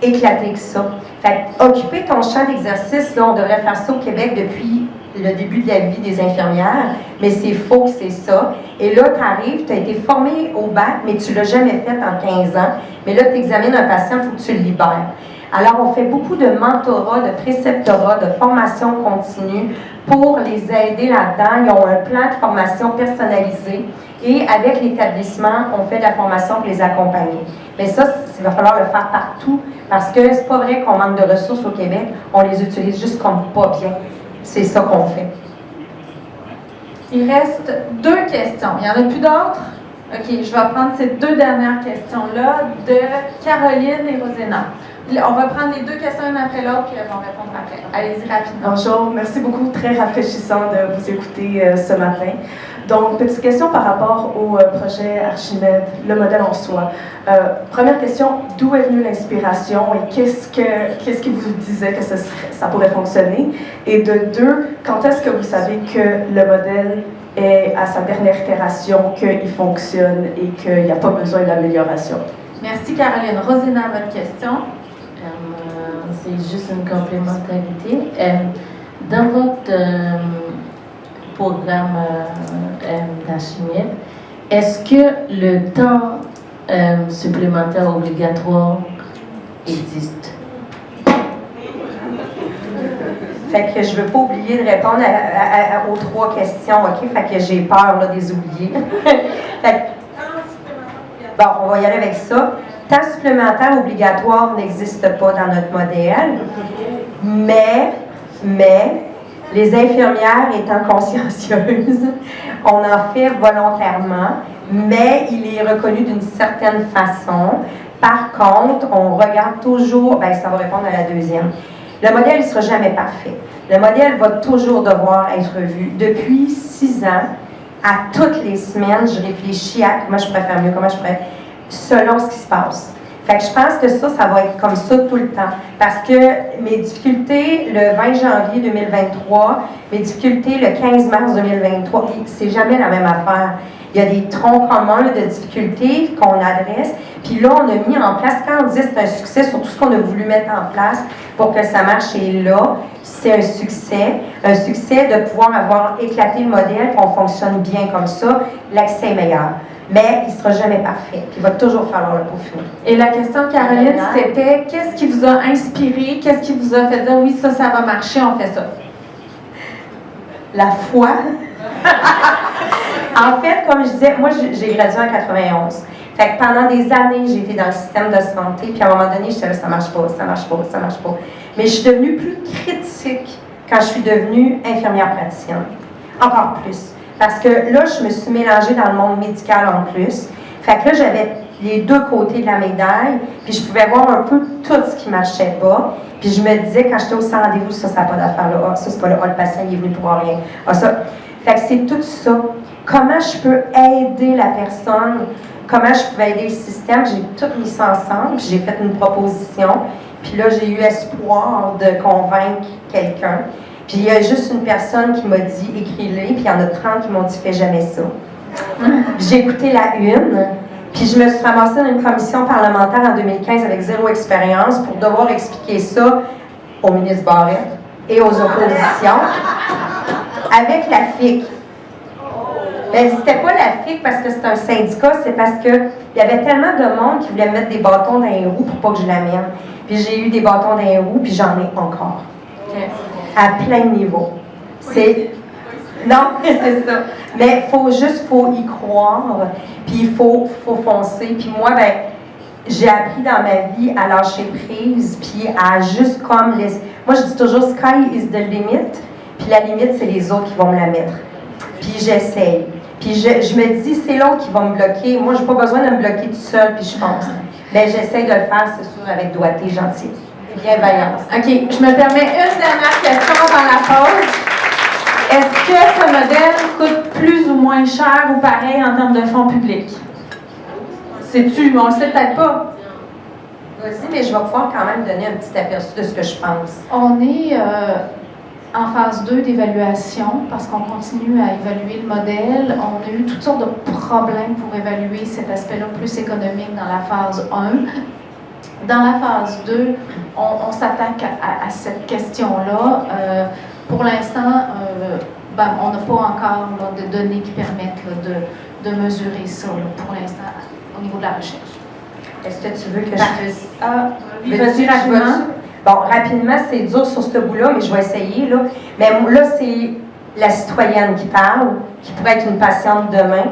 éclaté que ça. Fait que, occuper ton champ d'exercice, là, on devrait faire ça au Québec depuis le début de la vie des infirmières, mais c'est faux que c'est ça. Et là, tu arrives, tu as été formé au bac, mais tu ne l'as jamais fait en 15 ans. Mais là, tu examines un patient, il faut que tu le libères. Alors, on fait beaucoup de mentorat, de préceptorat, de formation continue pour les aider là-dedans. Ils ont un plan de formation personnalisé et avec l'établissement, on fait de la formation pour les accompagner. Mais ça, il va falloir le faire partout parce que c'est pas vrai qu'on manque de ressources au Québec. On les utilise juste comme pas bien. C'est ça qu'on fait. Il reste 2 questions. Il n'y en a plus d'autres? OK, je vais prendre ces 2 dernières questions-là de Caroline et Rosena. On va prendre les 2 questions une après l'autre, puis elles vont répondre après. Allez-y rapidement. Bonjour, merci beaucoup. Très rafraîchissant de vous écouter ce matin. Donc, petite question par rapport au projet Archimède, le modèle en soi. Première question, d'où est venue l'inspiration et qu'est-ce qui vous disait que ça pourrait fonctionner? Et de 2, quand est-ce que vous savez que le modèle est à sa dernière itération, qu'il fonctionne et qu'il n'y a pas besoin d'amélioration? Merci Caroline. Rosena, votre question? C'est juste une complémentarité. Dans votre programme d'Archimède, est-ce que le temps supplémentaire obligatoire existe? Fait que je ne veux pas oublier de répondre aux 3 questions, OK? Fait que j'ai peur là, de les oublier. Fait que, bon, on va y aller avec ça. Temps supplémentaire obligatoire n'existe pas dans notre modèle, mais les infirmières étant consciencieuses, on en fait volontairement, mais il est reconnu d'une certaine façon. Par contre, on regarde toujours, bien, ça va répondre à la deuxième. Le modèle ne sera jamais parfait. Le modèle va toujours devoir être revu. Depuis 6 ans, à toutes les semaines, je réfléchis à comment je pourrais faire mieux, comment je pourrais, selon ce qui se passe. Fait que je pense que ça va être comme ça tout le temps. Parce que mes difficultés le 20 janvier 2023, mes difficultés le 15 mars 2023, c'est jamais la même affaire. Il y a des troncs communs de difficultés qu'on adresse. Puis là, on a mis en place, quand on dit c'est un succès sur tout ce qu'on a voulu mettre en place pour que ça marche, et là, c'est un succès de pouvoir avoir éclaté le modèle, qu'on fonctionne bien comme ça, l'accès est meilleur. Mais il ne sera jamais parfait. Puis il va toujours falloir le peaufiner. Et la question de Caroline, c'était qu'est-ce qui vous a inspiré? Qu'est-ce qui vous a fait dire oui, ça va marcher, on fait ça? La foi. En fait, comme je disais, moi j'ai gradué en 91. Fait que pendant des années, j'ai été dans le système de santé, puis à un moment donné, je disais ça marche pas, ça marche pas, ça marche pas. Mais je suis devenue plus critique quand je suis devenue infirmière praticienne. Encore plus. Parce que là, je me suis mélangée dans le monde médical en plus. Fait que là, j'avais les 2 côtés de la médaille, puis je pouvais voir un peu tout ce qui marchait pas. Puis je me disais, quand j'étais au sans rendez-vous, ça n'a pas d'affaire là. Ah, ça, c'est pas là. Ah, le patient, il est venu pour rien. Ah, ça. Fait que c'est tout ça. Comment je peux aider la personne comment je pouvais aider le système. J'ai tout mis ça ensemble, puis j'ai fait une proposition. Puis là, j'ai eu espoir de convaincre quelqu'un. Puis il y a juste une personne qui m'a dit « écris-les », puis il y en a 30 qui m'ont dit « fais jamais ça ». J'ai écouté la une, puis je me suis ramassée dans une commission parlementaire en 2015 avec 0 expérience pour devoir expliquer ça au ministre Barrette et aux oppositions avec la FIC. Mais c'était pas la FIC parce que c'est un syndicat, c'est parce qu'il y avait tellement de monde qui voulait me mettre des bâtons dans les roues pour pas que je la mène. Puis j'ai eu des bâtons dans les roues, puis j'en ai encore. À plein niveau. Non, c'est ça. Mais faut y croire, puis il faut foncer. Puis moi, ben, j'ai appris dans ma vie à lâcher prise, puis à juste comme moi, je dis toujours, sky is the limit, puis la limite, c'est les autres qui vont me la mettre. Puis j'essaye. Puis je me dis, c'est l'autre qui va me bloquer. Moi, j'ai pas besoin de me bloquer tout seul, puis je fonce. Mais j'essaye de le faire, c'est sûr, avec doigté, gentil. Bienveillance. OK, je me permets une dernière question avant la pause. Est-ce que ce modèle coûte plus ou moins cher ou pareil en termes de fonds publics? Sais-tu? On le sait peut-être pas. Vas-y, mais je vais pouvoir quand même donner un petit aperçu de ce que je pense. On est en phase 2 d'évaluation parce qu'on continue à évaluer le modèle. On a eu toutes sortes de problèmes pour évaluer cet aspect-là plus économique dans la phase 1. Dans la phase 2, on s'attaque à cette question-là. Pour l'instant, on n'a pas encore de données qui permettent de mesurer ça pour l'instant au niveau de la recherche. Est-ce que tu veux que je fasse vas-y rapidement. Bon, rapidement, c'est dur sur ce bout-là, mais je vais essayer. Là. Mais là, c'est la citoyenne qui parle, qui pourrait être une patiente demain.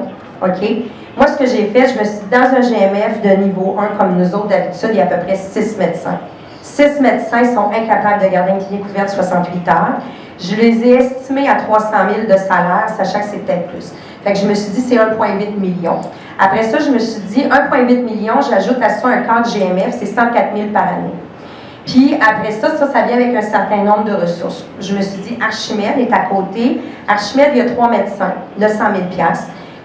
OK? Moi, ce que j'ai fait, je me suis dit, dans un GMF de niveau 1, comme nous autres, d'habitude, il y a à peu près 6 médecins. 6 médecins sont incapables de garder une clinique ouverte 68 heures. Je les ai estimés à 300 000 de salaire, sachant que c'est peut-être plus. Fait que je me suis dit, c'est 1,8 million. Après ça, je me suis dit, 1,8 million, j'ajoute à ça un cadre GMF, c'est 104 000 par année. Puis après ça vient avec un certain nombre de ressources. Je me suis dit, Archimède est à côté. Archimède, il y a 3 médecins, 900 000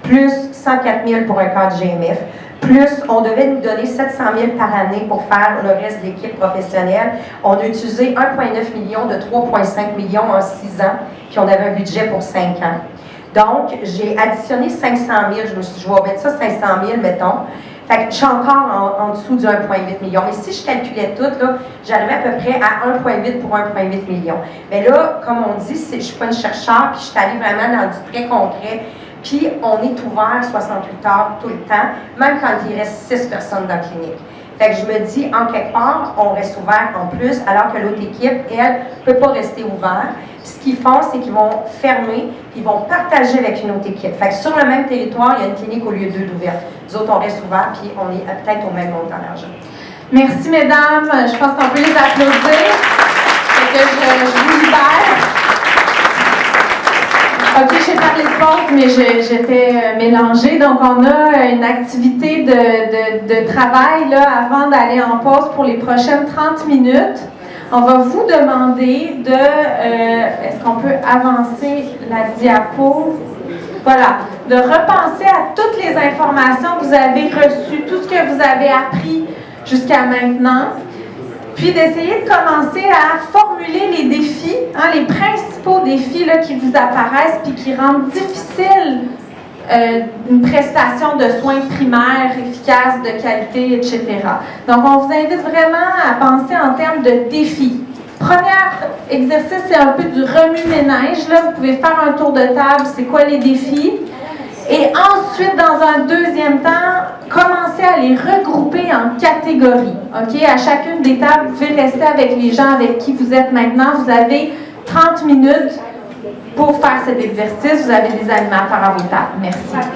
plus 104 000 pour un cadre GMF, plus on devait nous donner 700 000 par année pour faire le reste de l'équipe professionnelle. On a utilisé 1,9 million de 3,5 millions en 6 ans, puis on avait un budget pour 5 ans. Donc, j'ai additionné 500 000, je me suis dit, je vais mettre ça 500 000, mettons. Fait que je suis encore en dessous du 1,8 million. Mais si je calculais tout, là, j'arrivais à peu près à 1,8 pour 1,8 million. Mais là, comme on dit, je ne suis pas une chercheure, puis je suis allée vraiment dans du très concret. Puis, on est ouvert 68 heures tout le temps, même quand il reste 6 personnes dans la clinique. Fait que je me dis, en quelque part, on reste ouvert en plus, alors que l'autre équipe, elle, ne peut pas rester ouverte. Ce qu'ils font, c'est qu'ils vont fermer, puis ils vont partager avec une autre équipe. Fait que sur le même territoire, il y a une clinique au lieu de 2 d'ouverte. Nous autres, on reste ouvert, puis on est peut-être au même montant d'argent. Merci, mesdames. Je pense qu'on peut les applaudir. Fait que je vous libère. OK, j'ai parlé de pause, mais j'étais mélangée. Donc, on a une activité de travail là, avant d'aller en pause pour les prochaines 30 minutes. On va vous demander est-ce qu'on peut avancer la diapo? Voilà, de repenser à toutes les informations que vous avez reçues, tout ce que vous avez appris jusqu'à maintenant, puis d'essayer de commencer à formuler les défis, les principaux défis là, qui vous apparaissent puis qui rendent difficile une prestation de soins primaires efficace, de qualité, etc. Donc, on vous invite vraiment à penser en termes de défis. Premier exercice, c'est un peu du remue-ménage. Là, vous pouvez faire un tour de table, c'est quoi les défis? Et ensuite, dans un deuxième temps, commencez à les regrouper en catégories. OK? À chacune des tables, vous pouvez rester avec les gens avec qui vous êtes maintenant. Vous avez 30 minutes pour faire cet exercice. Vous avez des animateurs à vos tables. Merci.